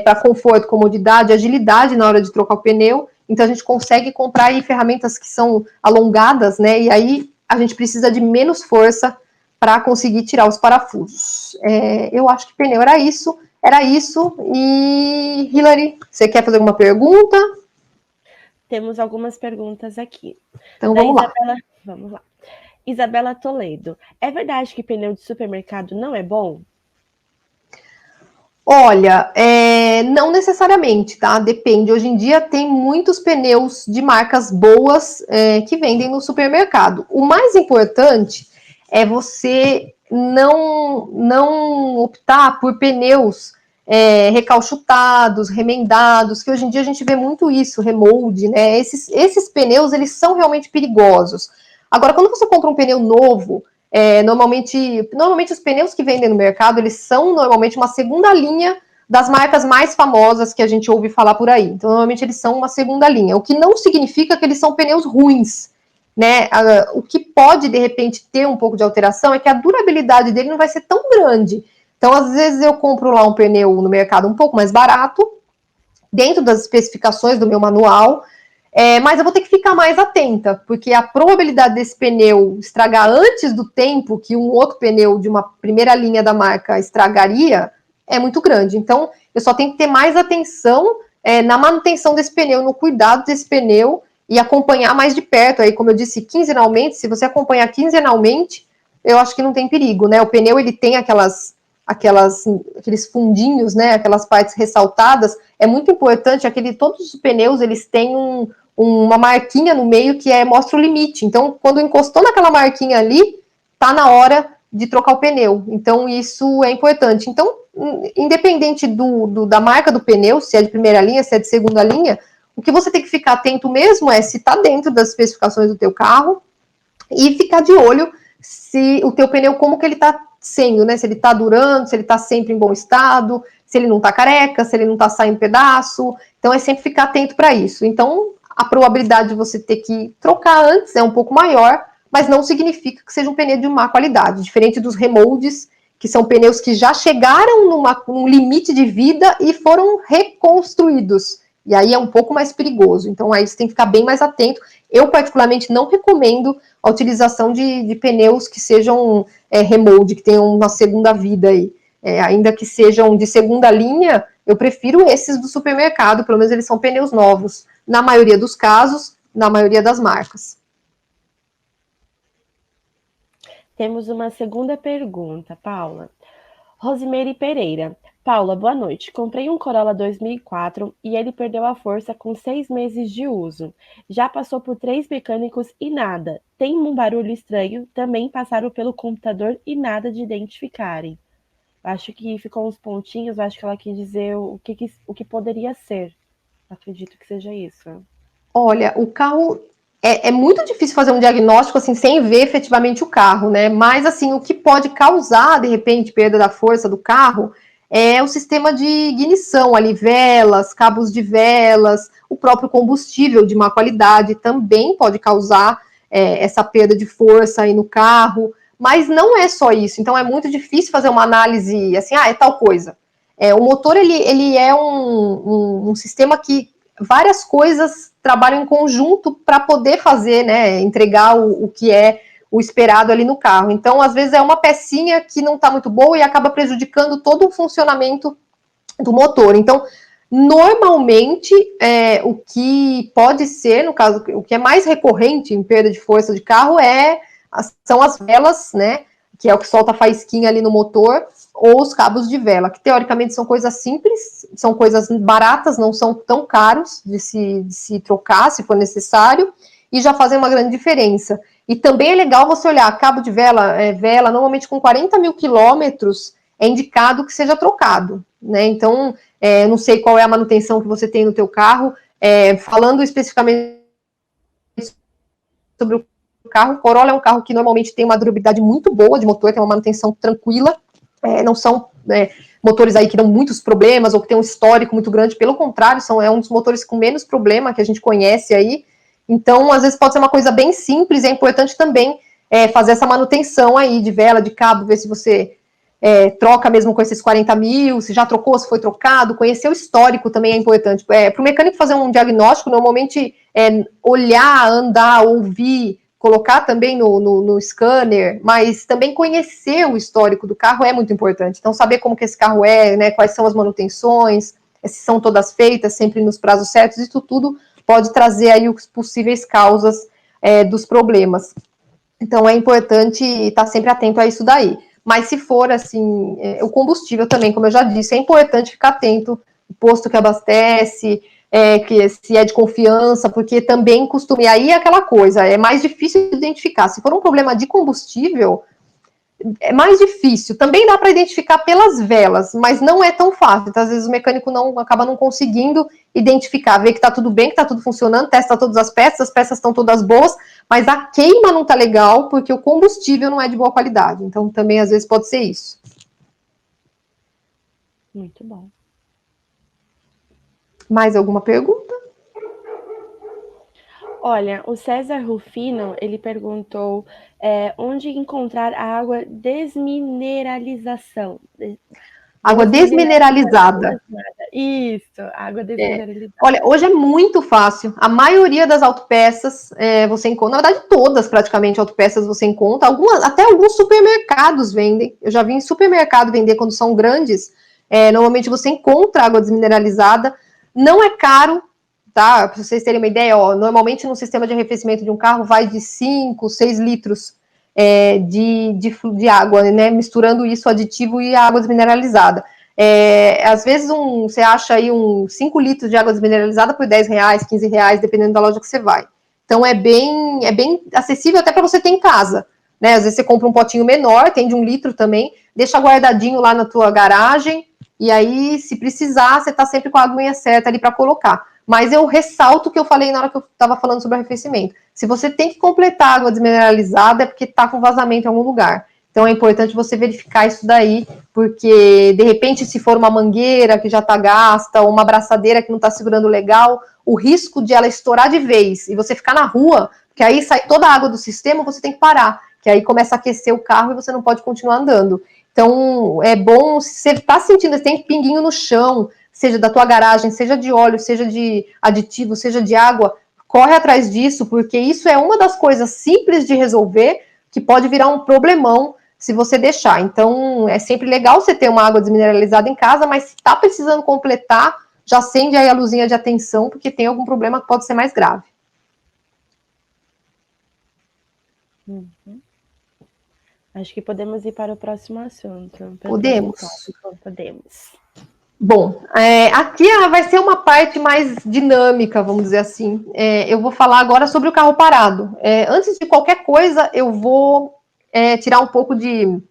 para conforto, comodidade, agilidade na hora de trocar o pneu. Então a gente consegue comprar aí ferramentas que são alongadas, né? E aí a gente precisa de menos força para conseguir tirar os parafusos. Eu acho que pneu era isso. E Hilary, você quer fazer alguma pergunta? Temos algumas perguntas aqui. Então vamos lá. Vamos lá. Isabela Toledo. É verdade que pneu de supermercado não é bom? Olha, não necessariamente, tá? Depende. Hoje em dia tem muitos pneus de marcas boas que vendem no supermercado. O mais importante é você não optar por pneus recalchutados, remendados, que hoje em dia a gente vê muito isso, remold, né? Esses pneus, eles são realmente perigosos. Agora, quando você compra um pneu novo, normalmente os pneus que vendem no mercado, eles são normalmente uma segunda linha das marcas mais famosas que a gente ouve falar por aí. Então, normalmente eles são uma segunda linha, o que não significa que eles são pneus ruins, né? O que pode, de repente, ter um pouco de alteração é que a durabilidade dele não vai ser tão grande. Então, às vezes eu compro lá um pneu no mercado um pouco mais barato, dentro das especificações do meu manual, mas eu vou ter que ficar mais atenta, porque a probabilidade desse pneu estragar antes do tempo que um outro pneu de uma primeira linha da marca estragaria é muito grande. Então, eu só tenho que ter mais atenção na manutenção desse pneu, no cuidado desse pneu e acompanhar mais de perto. Aí, como eu disse, quinzenalmente, se você acompanhar quinzenalmente, eu acho que não tem perigo, né? O pneu, ele tem aqueles fundinhos, né? Aquelas partes ressaltadas. É muito importante, todos os pneus, eles têm uma marquinha no meio que mostra o limite. Então, quando encostou naquela marquinha ali, tá na hora de trocar o pneu. Então, isso é importante. Então, independente da marca do pneu, se é de primeira linha, se é de segunda linha, o que você tem que ficar atento mesmo é se está dentro das especificações do teu carro e ficar de olho se o teu pneu, como que ele está sendo, né? Se ele está durando, se ele está sempre em bom estado, se ele não está careca, se ele não está saindo pedaço. Então, é sempre ficar atento para isso. Então, a probabilidade de você ter que trocar antes é um pouco maior, mas não significa que seja um pneu de má qualidade, diferente dos remoldes, que são pneus que já chegaram num limite de vida e foram reconstruídos. E aí é um pouco mais perigoso. Então, aí você tem que ficar bem mais atento. Eu, particularmente, não recomendo a utilização de pneus que sejam remold, que tenham uma segunda vida aí. Ainda que sejam de segunda linha, eu prefiro esses do supermercado, pelo menos eles são pneus novos, na maioria dos casos, na maioria das marcas. Temos uma segunda pergunta, Paula. Rosimeire Pereira. Paula, boa noite. Comprei um Corolla 2004 e ele perdeu a força com 6 meses de uso. Já passou por 3 mecânicos e nada. Tem um barulho estranho. Também passaram pelo computador e nada de identificarem. Acho que ficou uns pontinhos. Acho que ela quis dizer o que poderia ser. Acredito que seja isso. Olha, o carro é muito difícil fazer um diagnóstico assim sem ver efetivamente o carro, né? Mas assim, o que pode causar de repente perda da força do carro é o sistema de ignição ali, velas, cabos de velas, o próprio combustível de má qualidade também pode causar essa perda de força aí no carro. Mas não é só isso. Então é muito difícil fazer uma análise assim, é tal coisa. O motor ele é um sistema que várias coisas trabalham em conjunto para poder fazer, né, entregar o que é o esperado ali no carro. Então, às vezes é uma pecinha que não está muito boa e acaba prejudicando todo o funcionamento do motor. Então, normalmente, o que pode ser, no caso, o que é mais recorrente em perda de força de carro são as velas, né, que é o que solta a faísquinha ali no motor, ou os cabos de vela, que teoricamente são coisas simples, são coisas baratas, não são tão caros de se trocar, se for necessário, e já fazem uma grande diferença. E também é legal você olhar, cabo de vela, vela normalmente com 40 mil quilômetros, é indicado que seja trocado, né? Então, não sei qual é a manutenção que você tem no teu carro, falando especificamente sobre o carro, o Corolla é um carro que normalmente tem uma durabilidade muito boa de motor, tem uma manutenção tranquila, não são motores aí que dão muitos problemas ou que tem um histórico muito grande, pelo contrário, é um dos motores com menos problema que a gente conhece aí. Então, às vezes pode ser uma coisa bem simples, é importante também fazer essa manutenção aí de vela, de cabo, ver se você troca mesmo com esses 40 mil, se já trocou, se foi trocado, conhecer o histórico também é importante. Para o mecânico fazer um diagnóstico, normalmente olhar, andar, ouvir, colocar também no scanner, mas também conhecer o histórico do carro é muito importante. Então, saber como que esse carro né, quais são as manutenções, se são todas feitas, sempre nos prazos certos, isso tudo pode trazer aí as possíveis causas dos problemas. Então, é importante estar sempre atento a isso daí. Mas se for, assim, o combustível também, como eu já disse, é importante ficar atento, o posto que abastece, que se é de confiança, porque também costuma, e aí é aquela coisa, é mais difícil de identificar. Se for um problema de combustível, é mais difícil. Também dá para identificar pelas velas, mas não é tão fácil. Então, às vezes o mecânico acaba não conseguindo identificar, ver que está tudo bem, que está tudo funcionando, testa todas as peças estão todas boas, mas a queima não está legal porque o combustível não é de boa qualidade. Então, também às vezes pode ser isso. Muito bom. Mais alguma pergunta? Olha, o César Rufino, ele perguntou onde encontrar a água desmineralização. Água desmineralizada. Isso, água desmineralizada. Olha, hoje é muito fácil. A maioria das autopeças você encontra, na verdade todas praticamente autopeças você encontra. Até alguns supermercados vendem. Eu já vi em supermercado vender quando são grandes. Normalmente você encontra água desmineralizada. Não é caro, tá? Para vocês terem uma ideia, normalmente no sistema de arrefecimento de um carro vai de 5, 6 litros de água, né? Misturando isso, aditivo e água desmineralizada. Às vezes você acha aí 5 litros de água desmineralizada por R$10, R$15, dependendo da loja que você vai. Então é bem acessível até para você ter em casa, né? Às vezes você compra um potinho menor, tem de 1 litro também, deixa guardadinho lá na tua garagem, e aí, se precisar, você está sempre com a aguinha certa ali para colocar. Mas eu ressalto o que eu falei na hora que eu estava falando sobre arrefecimento. Se você tem que completar a água desmineralizada, é porque está com vazamento em algum lugar. Então é importante você verificar isso daí, porque de repente, se for uma mangueira que já está gasta, ou uma abraçadeira que não está segurando legal, o risco de ela estourar de vez e você ficar na rua, porque aí sai toda a água do sistema, você tem que parar, que aí começa a aquecer o carro e você não pode continuar andando. Então é bom, se você está sentindo, tem pinguinho no chão, seja da tua garagem, seja de óleo, seja de aditivo, seja de água, corre atrás disso, porque isso é uma das coisas simples de resolver, que pode virar um problemão se você deixar. Então, é sempre legal você ter uma água desmineralizada em casa, mas se está precisando completar, já acende aí a luzinha de atenção, porque tem algum problema que pode ser mais grave. Uhum. Acho que podemos ir para o próximo assunto. Podemos. Podemos. Bom, aqui vai ser uma parte mais dinâmica, vamos dizer assim. Eu vou falar agora sobre o carro parado. Antes de qualquer coisa, eu vou tirar um pouco de,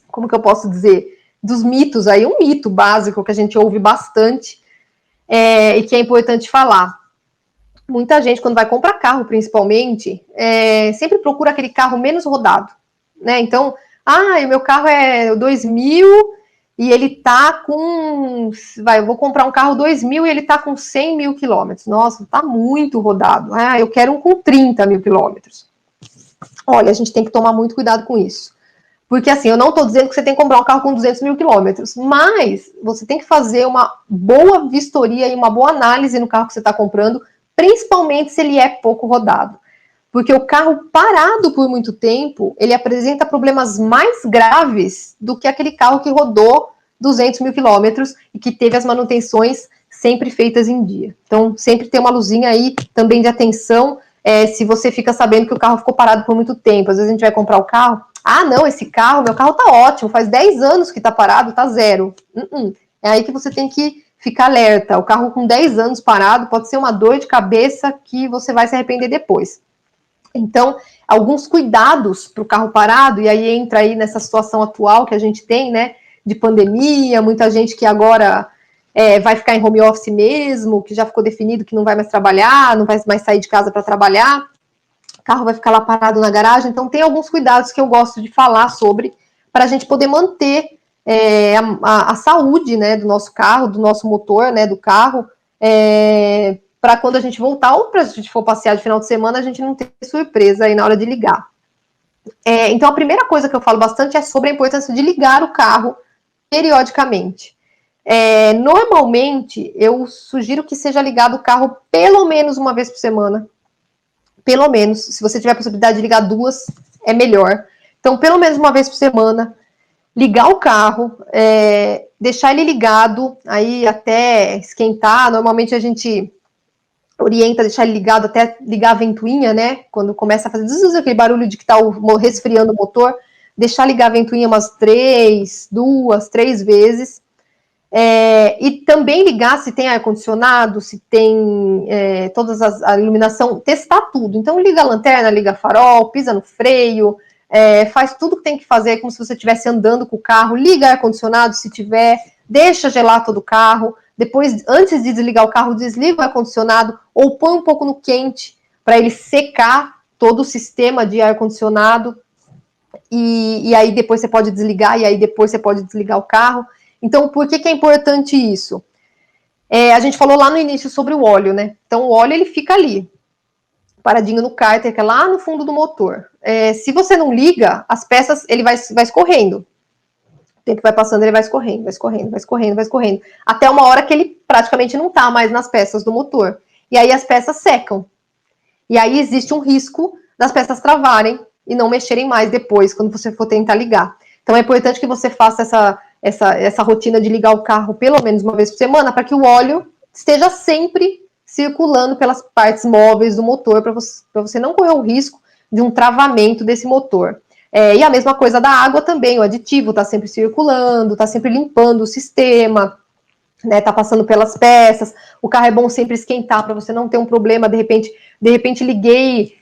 como que eu posso dizer, dos mitos aí, um mito básico que a gente ouve bastante e que é importante falar. muita gente, quando vai comprar carro, principalmente, sempre procura aquele carro menos rodado, né? Então, o meu carro é 2000 e ele tá com... eu vou comprar um carro 2000 e ele tá com 100 mil quilômetros. Nossa, tá muito rodado. Eu quero um com 30 mil quilômetros. Olha, a gente tem que tomar muito cuidado com isso. Porque, assim, eu não estou dizendo que você tem que comprar um carro com 200 mil quilômetros, mas você tem que fazer uma boa vistoria e uma boa análise no carro que você está comprando, principalmente se ele é pouco rodado. Porque o carro parado por muito tempo, ele apresenta problemas mais graves do que aquele carro que rodou 200 mil quilômetros e que teve as manutenções sempre feitas em dia. Então, sempre tem uma luzinha aí também de atenção, se você fica sabendo que o carro ficou parado por muito tempo. Às vezes a gente vai comprar o carro, não, esse carro, meu carro tá ótimo, faz 10 anos que tá parado, tá zero. É aí que você tem que ficar alerta. O carro com 10 anos parado pode ser uma dor de cabeça que você vai se arrepender depois. Então, alguns cuidados para o carro parado, e aí entra aí nessa situação atual que a gente tem, né, de pandemia, muita gente que agora vai ficar em home office mesmo, que já ficou definido que não vai mais trabalhar, não vai mais sair de casa para trabalhar, o carro vai ficar lá parado na garagem. Então, tem alguns cuidados que eu gosto de falar sobre, para a gente poder manter a saúde, né, do nosso carro, do nosso motor, né, do carro, para quando a gente voltar, ou para a gente for passear de final de semana, a gente não ter surpresa aí na hora de ligar. Então, a primeira coisa que eu falo bastante é sobre a importância de ligar o carro periodicamente. Normalmente, eu sugiro que seja ligado o carro pelo menos uma vez por semana. Pelo menos, se você tiver a possibilidade de ligar 2, é melhor. Então, pelo menos uma vez por semana, ligar o carro, deixar ele ligado, aí até esquentar. Normalmente a gente orienta a deixar ele ligado até ligar a ventoinha, né? Quando começa a fazer aquele barulho de que está resfriando o motor, deixar ligar a ventoinha umas 2, 3 vezes. E também ligar se tem ar-condicionado, se tem a iluminação, testar tudo. Então liga a lanterna, liga farol, pisa no freio, faz tudo que tem que fazer, como se você estivesse andando com o carro, liga ar-condicionado se tiver, deixa gelar todo o carro, depois, antes de desligar o carro, desliga o ar-condicionado ou põe um pouco no quente para ele secar todo o sistema de ar-condicionado, e aí depois você pode desligar, e aí depois você pode desligar o carro. Então, por que é importante isso? A gente falou lá no início sobre o óleo, né? Então, o óleo, ele fica ali, paradinho no cárter, que é lá no fundo do motor. Se você não liga, as peças, ele vai escorrendo. O tempo vai passando, ele vai escorrendo, vai escorrendo, vai escorrendo, vai escorrendo. Até uma hora que ele praticamente não tá mais nas peças do motor. E aí as peças secam. E aí existe um risco das peças travarem e não mexerem mais depois, quando você for tentar ligar. Então, é importante que você faça essa rotina de ligar o carro pelo menos uma vez por semana, para que o óleo esteja sempre circulando pelas partes móveis do motor, para você não correr o risco de um travamento desse motor. E a mesma coisa da água também, o aditivo está sempre circulando, está sempre limpando o sistema, né, tá passando pelas peças. O carro é bom sempre esquentar para você não ter um problema. De repente liguei,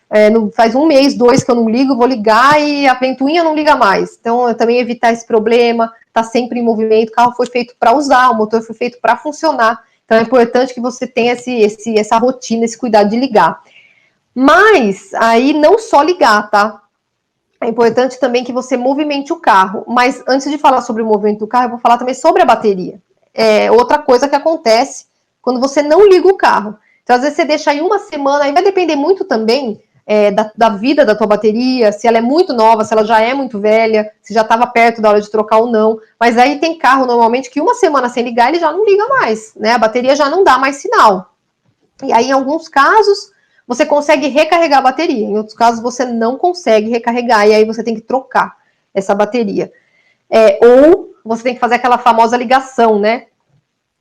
faz 1 mês, 2 que eu não ligo, vou ligar e a ventoinha não liga mais. Então, eu também evitar esse problema, tá sempre em movimento. O carro foi feito para usar, o motor foi feito para funcionar. Então, é importante que você tenha essa rotina, esse cuidado de ligar. Mas aí não só ligar, tá? É importante também que você movimente o carro. Mas antes de falar sobre o movimento do carro, eu vou falar também sobre a bateria. Outra coisa que acontece quando você não liga o carro. Então, às vezes, você deixa aí uma semana, aí vai depender muito também da vida da tua bateria, se ela é muito nova, se ela já é muito velha, se já estava perto da hora de trocar ou não. Mas aí tem carro, normalmente, que uma semana sem ligar, ele já não liga mais, né? A bateria já não dá mais sinal. E aí, em alguns casos, você consegue recarregar a bateria. Em outros casos, você não consegue recarregar, e aí você tem que trocar essa bateria. Ou você tem que fazer aquela famosa ligação, né?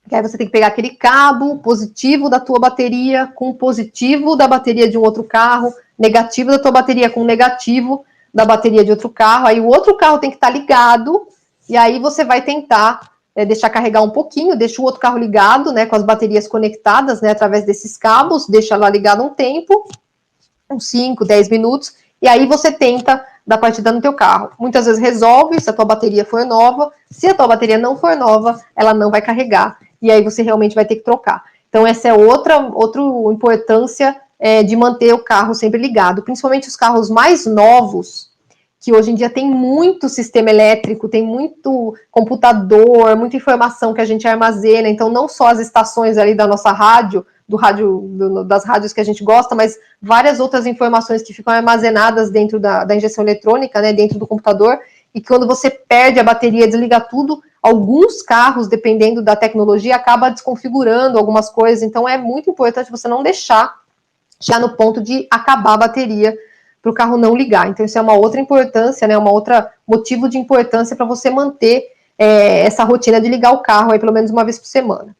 Que aí você tem que pegar aquele cabo positivo da tua bateria com o positivo da bateria de um outro carro, negativo da tua bateria com o negativo da bateria de outro carro. Aí o outro carro tem que estar ligado, e aí você vai tentar deixar carregar um pouquinho, deixa o outro carro ligado, né, com as baterias conectadas, né, através desses cabos, deixa lá ligado um tempo, uns 5, 10 minutos, e aí você tenta dar partida no teu carro. Muitas vezes resolve, se a tua bateria for nova. Se a tua bateria não for nova, ela não vai carregar, e aí você realmente vai ter que trocar. Então, essa é outra importância de manter o carro sempre ligado, principalmente os carros mais novos, que hoje em dia tem muito sistema elétrico, tem muito computador, muita informação que a gente armazena, então não só as estações ali da nossa rádio, das rádios que a gente gosta, mas várias outras informações que ficam armazenadas dentro da injeção eletrônica, né, dentro do computador, e quando você perde a bateria, desliga tudo, alguns carros, dependendo da tecnologia, acaba desconfigurando algumas coisas, então é muito importante você não deixar já no ponto de acabar a bateria para o carro não ligar. Então, isso é uma outra importância, né? Uma outra motivo de importância para você manter essa rotina de ligar o carro aí pelo menos uma vez por semana.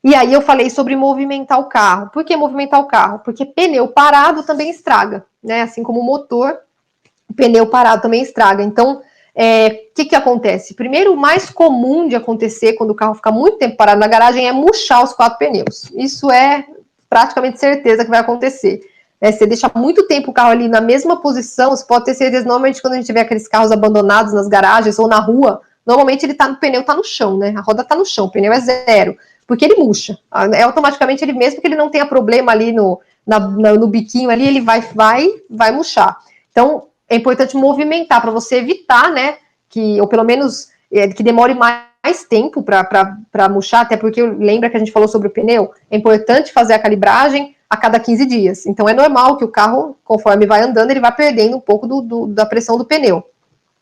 E aí eu falei sobre movimentar o carro. Por que movimentar o carro? Porque pneu parado também estraga, né? Assim como o motor, o pneu parado também estraga. Então, o que acontece? Primeiro, o mais comum de acontecer quando o carro fica muito tempo parado na garagem é murchar os 4 pneus. Isso é praticamente certeza que vai acontecer. Você deixa muito tempo o carro ali na mesma posição, você pode ter certeza, normalmente quando a gente vê aqueles carros abandonados nas garagens ou na rua, normalmente ele tá no pneu, tá no chão, né? A roda tá no chão, o pneu é zero, porque ele murcha. Automaticamente ele, mesmo que ele não tenha problema ali no biquinho ali, ele vai murchar. Então, é importante movimentar para você evitar, né, ou pelo menos que demore mais tempo para murchar, até porque lembra que a gente falou sobre o pneu? É importante fazer a calibragem a cada 15 dias. Então, é normal que o carro, conforme vai andando, ele vai perdendo um pouco da pressão do pneu.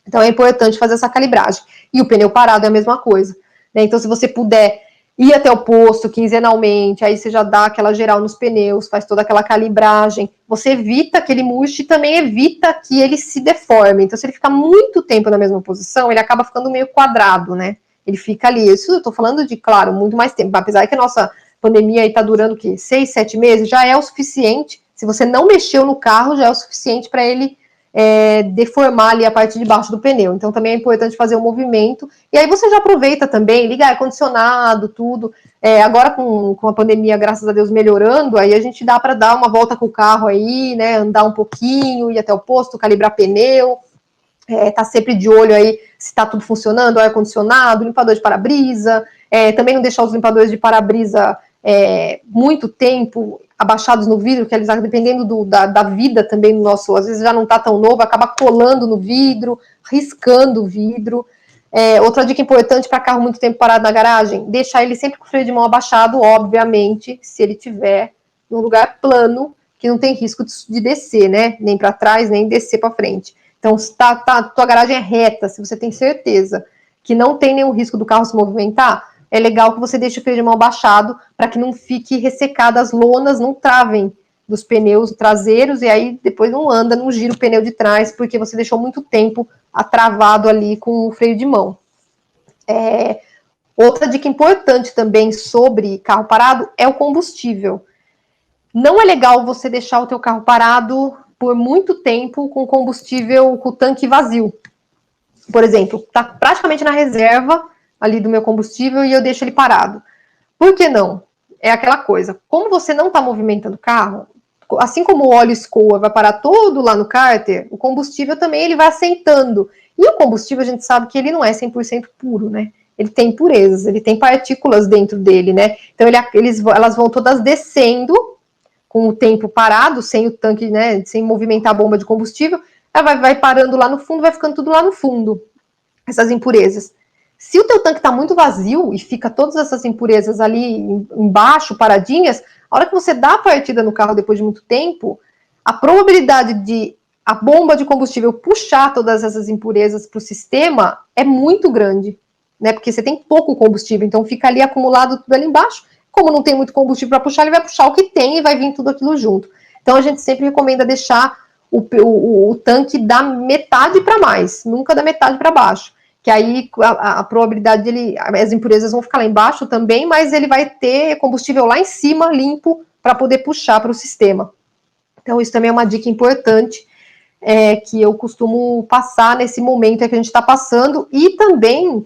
Então, é importante fazer essa calibragem. E o pneu parado é a mesma coisa, né? Então, se você puder ir até o posto quinzenalmente, aí você já dá aquela geral nos pneus, faz toda aquela calibragem, você evita que ele murche e também evita que ele se deforme. Então, se ele ficar muito tempo na mesma posição, ele acaba ficando meio quadrado, né? Ele fica ali. Isso eu tô falando de, claro, muito mais tempo. Apesar que a nossa pandemia aí tá durando o quê? 6, 7 meses, já é o suficiente. Se você não mexeu no carro, já é o suficiente para ele deformar ali a parte de baixo do pneu. Então também é importante fazer o movimento. E aí você já aproveita também, liga ar-condicionado, tudo. Agora com a pandemia, graças a Deus, melhorando, aí a gente dá para dar uma volta com o carro aí, né? Andar um pouquinho, ir até o posto, calibrar pneu. Tá sempre de olho aí se tá tudo funcionando, ar-condicionado, limpador de para-brisa. Também não deixar os limpadores de para-brisa muito tempo abaixados no vidro, que eles, dependendo da vida também do nosso, às vezes já não tá tão novo, acaba colando no vidro, riscando o vidro. Outra dica importante para carro muito tempo parado na garagem, deixar ele sempre com o freio de mão abaixado, obviamente, se ele tiver num lugar plano, que não tem risco de descer, né? Nem para trás, nem descer para frente. Então, se tua garagem é reta, se você tem certeza que não tem nenhum risco do carro se movimentar, é legal que você deixe o freio de mão baixado para que não fique ressecado, as lonas não travem dos pneus traseiros e aí depois não gira o pneu de trás porque você deixou muito tempo travado ali com o freio de mão. Outra dica importante também sobre carro parado é o combustível. Não é legal você deixar o teu carro parado por muito tempo com combustível, com o tanque vazio. Por exemplo, tá praticamente na reserva ali do meu combustível e eu deixo ele parado. Por que não? É aquela coisa, como você não está movimentando o carro, assim como o óleo escoa vai parar todo lá no cárter, o combustível também ele vai assentando. E o combustível a gente sabe que ele não é 100% puro, né? Ele tem impurezas, ele tem partículas dentro dele, né? Então elas vão todas descendo com o tempo parado, sem o tanque, né, sem movimentar a bomba de combustível, ela vai parando lá no fundo, vai ficando tudo lá no fundo, essas impurezas. Se o teu tanque está muito vazio e fica todas essas impurezas ali embaixo, paradinhas, a hora que você dá a partida no carro depois de muito tempo, a probabilidade de a bomba de combustível puxar todas essas impurezas para o sistema é muito grande, né? Porque você tem pouco combustível, então fica ali acumulado tudo ali embaixo. Como não tem muito combustível para puxar, ele vai puxar o que tem e vai vir tudo aquilo junto. Então a gente sempre recomenda deixar o tanque da metade para mais, nunca da metade para baixo. Que aí a probabilidade dele, as impurezas vão ficar lá embaixo também, mas ele vai ter combustível lá em cima, limpo, para poder puxar para o sistema. Então isso também é uma dica importante que eu costumo passar nesse momento que a gente está passando, e também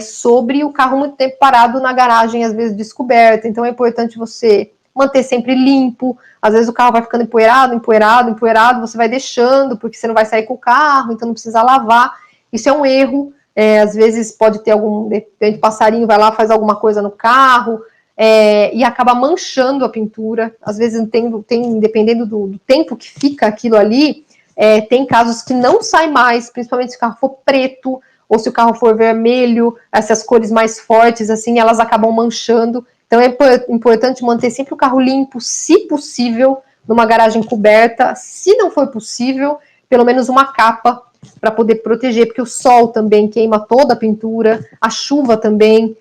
sobre o carro muito tempo parado na garagem, às vezes descoberta. Então é importante você manter sempre limpo. Às vezes o carro vai ficando empoeirado, você vai deixando, porque você não vai sair com o carro, então não precisa lavar. Isso é um erro. Às vezes pode ter de repente, passarinho vai lá, faz alguma coisa no carro, e acaba manchando a pintura. Às vezes, dependendo do tempo que fica aquilo ali, tem casos que não sai mais, principalmente se o carro for preto, ou se o carro for vermelho, essas cores mais fortes, assim, elas acabam manchando. Então, é importante manter sempre o carro limpo, se possível, numa garagem coberta. Se não for possível, pelo menos uma capa para poder proteger, porque o sol também queima toda a pintura, a chuva também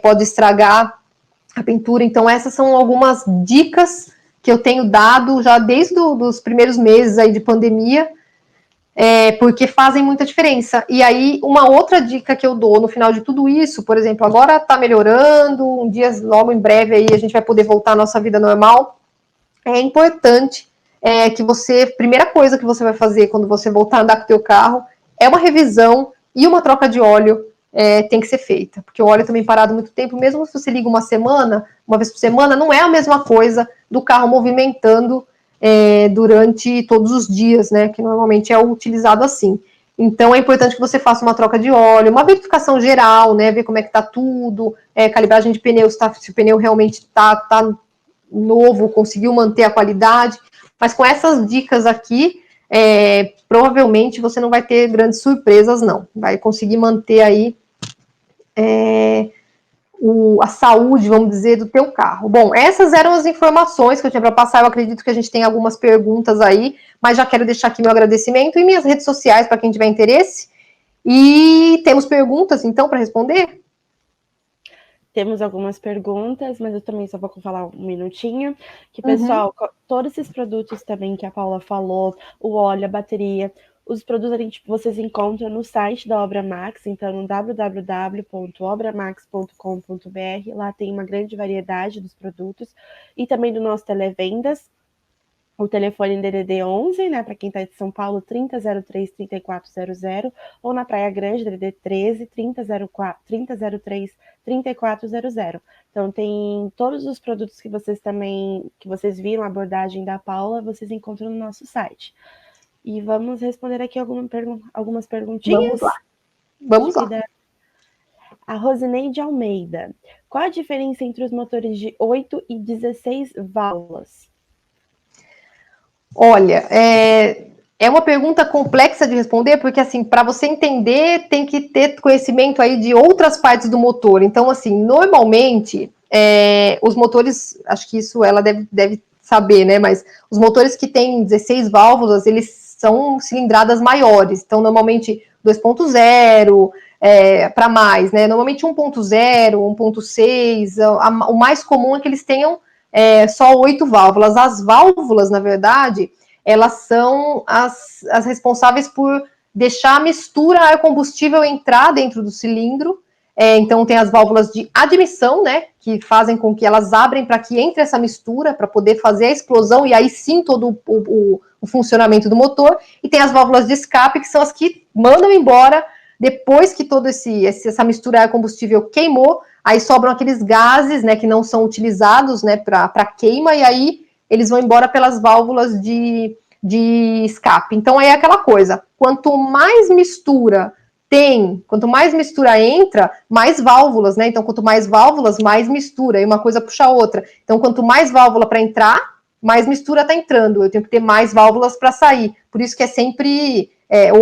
pode estragar a pintura. Então, essas são algumas dicas que eu tenho dado já desde os primeiros meses aí de pandemia, porque fazem muita diferença. E aí, uma outra dica que eu dou no final de tudo isso, por exemplo, agora está melhorando, um dia, logo em breve, aí a gente vai poder voltar à nossa vida normal. É importante que primeira coisa que você vai fazer quando você voltar a andar com o teu carro é uma revisão e uma troca de óleo tem que ser feita, porque o óleo também parado muito tempo, mesmo se você liga uma vez por semana, não é a mesma coisa do carro movimentando durante todos os dias, né, que normalmente é utilizado assim. Então é importante que você faça uma troca de óleo, uma verificação geral, né, ver como é que tá tudo, calibragem de pneus, se o pneu realmente tá novo, conseguiu manter a qualidade, mas com essas dicas aqui, provavelmente você não vai ter grandes surpresas, não. Vai conseguir manter aí a saúde, vamos dizer, do teu carro. Bom, essas eram as informações que eu tinha para passar. Eu acredito que a gente tem algumas perguntas aí, mas já quero deixar aqui meu agradecimento e minhas redes sociais para quem tiver interesse. E temos perguntas, então, para responder? Temos algumas perguntas, mas eu também só vou falar um minutinho. Que, pessoal, todos esses produtos também que a Paula falou, o óleo, a bateria, os produtos vocês encontram no site da Obra Max, então no www.obramax.com.br. Lá tem uma grande variedade dos produtos e também do nosso Televendas. O telefone DDD 11, né, para quem está de São Paulo, 3003-3400, ou na Praia Grande, DDD 13, 3003-3400. Então, tem todos os produtos que vocês viram a abordagem da Paula, vocês encontram no nosso site. E vamos responder aqui algumas perguntinhas. Vamos lá. A Rosineide Almeida. Qual a diferença entre os motores de 8 e 16 válvulas? Olha, é uma pergunta complexa de responder, porque, assim, para você entender, tem que ter conhecimento aí de outras partes do motor. Então, assim, normalmente, os motores, acho que isso ela deve saber, né? Mas os motores que têm 16 válvulas, eles são cilindradas maiores. Então, normalmente, 2.0 para mais, né? Normalmente 1.0, 1.6, o mais comum é que eles tenham só 8 válvulas. As válvulas, na verdade, elas são as responsáveis por deixar a mistura ar-combustível entrar dentro do cilindro. Então, tem as válvulas de admissão, né, que fazem com que elas abrem para que entre essa mistura, para poder fazer a explosão, e aí sim todo o funcionamento do motor. E tem as válvulas de escape, que são as que mandam embora depois que toda essa mistura ar-combustível queimou. Aí sobram aqueles gases, né, que não são utilizados, né, para queima, e aí eles vão embora pelas válvulas de escape. Então, aí é aquela coisa, quanto mais mistura entra, mais válvulas, né, então quanto mais válvulas, mais mistura, e uma coisa puxa a outra. Então, quanto mais válvula para entrar, mais mistura está entrando, eu tenho que ter mais válvulas para sair, por isso que é sempre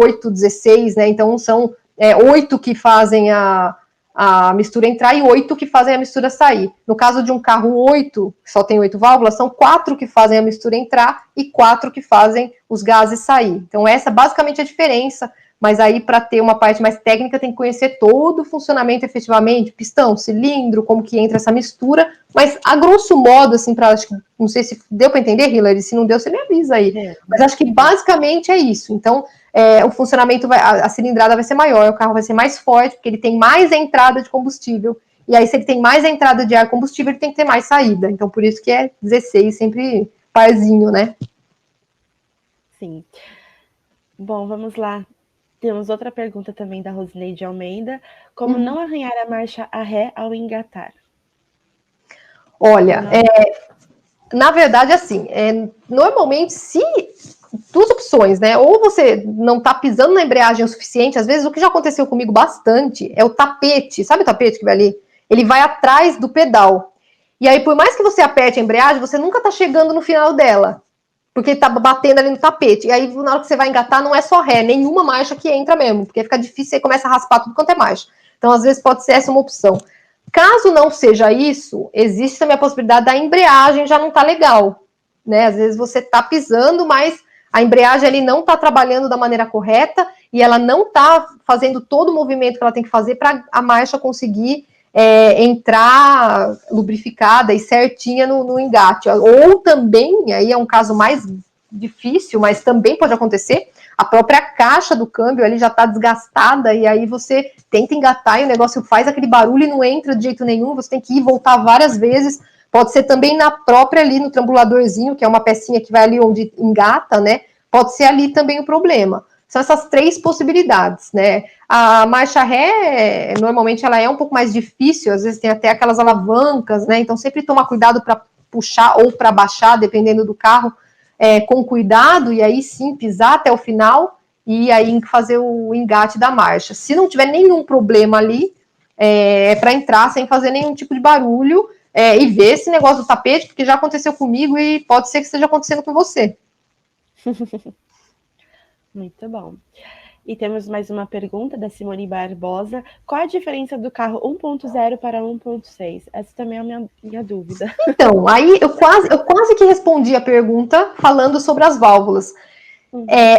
8, 16, né, então são 8 que fazem a mistura entrar e 8 que fazem a mistura sair. No caso de um carro 8, que só tem 8 válvulas, são 4 que fazem a mistura entrar e 4 que fazem os gases sair. Então, essa basicamente é a diferença, mas aí para ter uma parte mais técnica tem que conhecer todo o funcionamento efetivamente, pistão, cilindro, como que entra essa mistura, mas a grosso modo, assim, não sei se deu para entender, Hilary, se não deu, você me avisa aí. Mas acho que basicamente é isso. Então, o funcionamento, a cilindrada vai ser maior, o carro vai ser mais forte, porque ele tem mais entrada de combustível, e aí se ele tem mais entrada de ar combustível, ele tem que ter mais saída. Então, por isso que é 16, sempre parzinho, né? Sim. Bom, vamos lá. Temos outra pergunta também da Rosineide Almeida. Como não arranhar a marcha a ré ao engatar? Olha, na verdade, assim, normalmente, se duas opções, né? Ou você não tá pisando na embreagem o suficiente, às vezes o que já aconteceu comigo bastante é o tapete, sabe o tapete que vai ali? Ele vai atrás do pedal. E aí, por mais que você aperte a embreagem, você nunca está chegando no final dela, porque está batendo ali no tapete. E aí, na hora que você vai engatar, não é só ré, nenhuma marcha que entra mesmo, porque fica difícil, você começa a raspar tudo quanto é marcha. Então, às vezes, pode ser essa uma opção. Caso não seja isso, existe também a possibilidade da embreagem já não tá legal, né? Às vezes você tá pisando, mas a embreagem ali não tá trabalhando da maneira correta e ela não tá fazendo todo o movimento que ela tem que fazer para a marcha conseguir entrar lubrificada e certinha no engate. Ou também, aí é um caso mais difícil, mas também pode acontecer, a própria caixa do câmbio ali já está desgastada e aí você tenta engatar e o negócio faz aquele barulho e não entra de jeito nenhum, você tem que ir e voltar várias vezes. Pode ser também na própria ali, no trambuladorzinho, que é uma pecinha que vai ali onde engata, né? Pode ser ali também o problema. São essas três possibilidades, né? A marcha ré, normalmente, ela é um pouco mais difícil, às vezes tem até aquelas alavancas, né? Então, sempre tomar cuidado para puxar ou para baixar, dependendo do carro, com cuidado, e aí sim pisar até o final e aí fazer o engate da marcha. Se não tiver nenhum problema ali, para entrar sem fazer nenhum tipo de barulho e ver esse negócio do tapete, porque já aconteceu comigo e pode ser que esteja acontecendo com você. Muito bom. E temos mais uma pergunta da Simone Barbosa. Qual a diferença do carro 1.0 para 1.6? Essa também é a minha dúvida. Então, aí eu quase que respondi a pergunta falando sobre as válvulas.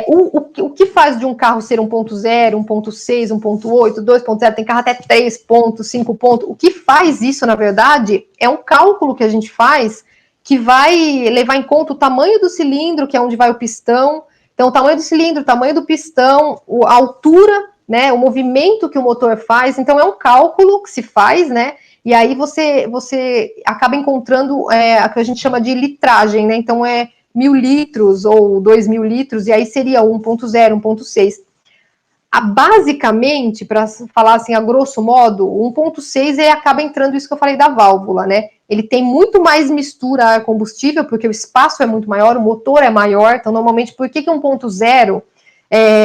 O que faz de um carro ser 1.0, 1.6, 1.8, 2.0, tem carro até 3 pontos, 5 pontos. O que faz isso, na verdade, é um cálculo que a gente faz que vai levar em conta o tamanho do cilindro, que é onde vai o pistão. Então, o tamanho do cilindro, o tamanho do pistão, a altura, né, o movimento que o motor faz. Então, é um cálculo que se faz, né? E aí você acaba encontrando a que a gente chama de litragem, né? Então, 1.000 litros ou 2.000 litros, e aí seria 1.0, 1.6. Basicamente, para falar assim, a grosso modo, 1.6 acaba entrando isso que eu falei da válvula, né? Ele tem muito mais mistura ar-combustível, porque o espaço é muito maior, o motor é maior, então normalmente, por que 1.0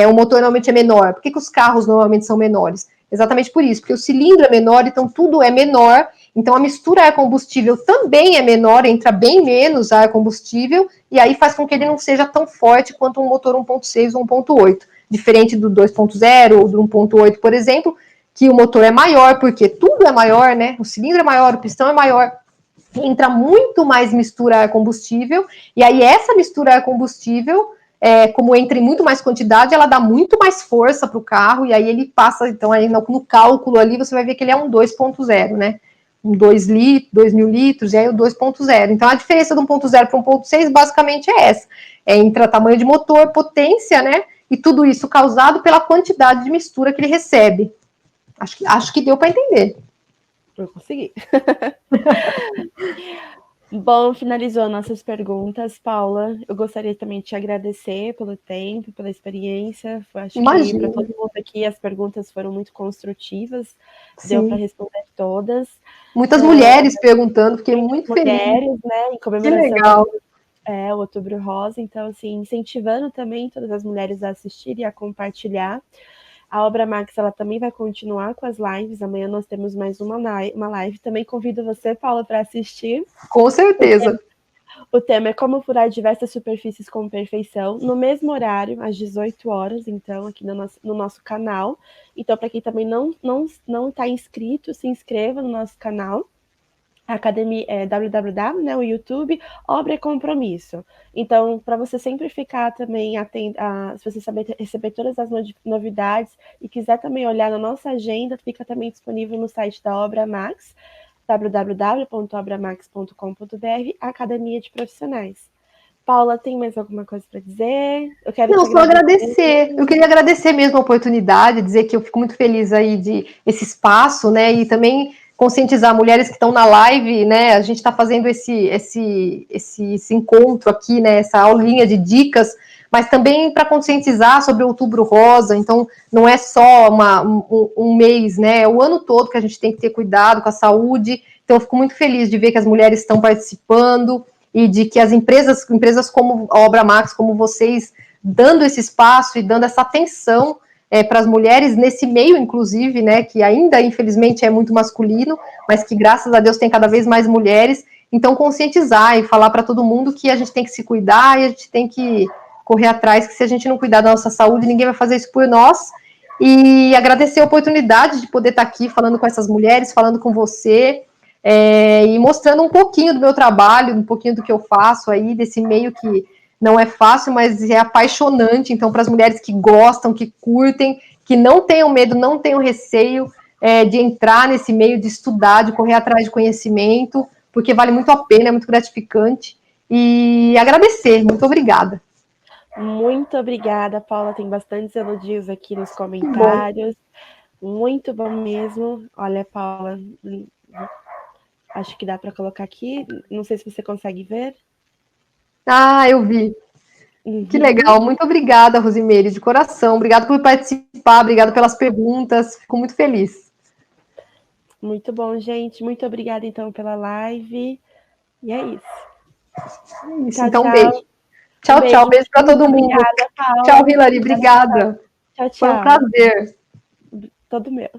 o motor normalmente é menor? Por que os carros normalmente são menores? Exatamente por isso, porque o cilindro é menor, então tudo é menor, então a mistura ar-combustível também é menor, entra bem menos ar-combustível, e aí faz com que ele não seja tão forte quanto um motor 1.6 ou 1.8. Diferente do 2.0 ou do 1.8, por exemplo, que o motor é maior, porque tudo é maior, né? O cilindro é maior, o pistão é maior, entra muito mais mistura ar-combustível, e aí essa mistura ar-combustível, como entra em muito mais quantidade, ela dá muito mais força para o carro, e aí ele passa, então aí no cálculo ali, você vai ver que ele é um 2.0, né? Um 2.000 litros, e aí o 2.0. Então a diferença do 1.0 para 1.6 basicamente é essa. Entra tamanho de motor, potência, né? E tudo isso causado pela quantidade de mistura que ele recebe. Acho que deu para entender. Eu consegui. Bom, finalizou nossas perguntas, Paula. Eu gostaria também de te agradecer pelo tempo, pela experiência. Acho que para todo mundo aqui as perguntas foram muito construtivas. Sim. Deu para responder todas. Muitas mulheres perguntando, fiquei muito feliz. Mulheres, né? Em comemoração. Que legal. O Outubro Rosa, então, assim, incentivando também todas as mulheres a assistir e a compartilhar. A Obra Max, ela também vai continuar com as lives. Amanhã nós temos mais uma live. Também convido você, Paula, para assistir. Com certeza. O tema é como furar diversas superfícies com perfeição, no mesmo horário, às 18 horas, então, aqui no nosso canal. Então, para quem também não está inscrito, se inscreva no nosso canal. A academia é www, né, o YouTube, Obra e Compromisso. Então, para você sempre ficar também atento, se você saber receber todas as novidades e quiser também olhar na nossa agenda, fica também disponível no site da Obra Max, www.obramax.com.br, Academia de Profissionais. Paula, tem mais alguma coisa para dizer? Eu quero só agradecer. Eu queria agradecer mesmo a oportunidade, dizer que eu fico muito feliz aí de esse espaço, né, e também conscientizar mulheres que estão na live, né? A gente está fazendo esse encontro aqui, né? Essa aulinha de dicas, mas também para conscientizar sobre o Outubro Rosa. Então, não é só um mês, né? É o ano todo que a gente tem que ter cuidado com a saúde. Então, eu fico muito feliz de ver que as mulheres estão participando e de que as empresas como a Obra Max, como vocês, dando esse espaço e dando essa atenção para as mulheres, nesse meio, inclusive, né, que ainda, infelizmente, é muito masculino, mas que, graças a Deus, tem cada vez mais mulheres. Então, conscientizar e falar para todo mundo que a gente tem que se cuidar e a gente tem que correr atrás, que se a gente não cuidar da nossa saúde, ninguém vai fazer isso por nós. E agradecer a oportunidade de poder estar aqui falando com essas mulheres, falando com você, e mostrando um pouquinho do meu trabalho, um pouquinho do que eu faço aí, desse meio que não é fácil, mas é apaixonante. Então, para as mulheres que gostam, que curtem, que não tenham medo, não tenham receio de entrar nesse meio, de estudar, de correr atrás de conhecimento, porque vale muito a pena, é muito gratificante. E agradecer, muito obrigada. Muito obrigada, Paula. Tem bastantes elogios aqui nos Bom. comentários. Muito bom mesmo. Olha, Paula, acho que dá para colocar aqui. Não sei se você consegue ver. Ah, eu vi. Que legal. Muito obrigada, Rosimeire, de coração. Obrigada por participar, obrigada pelas perguntas. Fico muito feliz. Muito bom, gente. Muito obrigada, então, pela live. E é isso. Tchau, Então, tchau. beijo. Tchau, Beijo. tchau. Beijo para todo mundo. Obrigada, Paula. Tchau, Hilary. Obrigada. Tchau, tchau. Foi um prazer. Todo meu.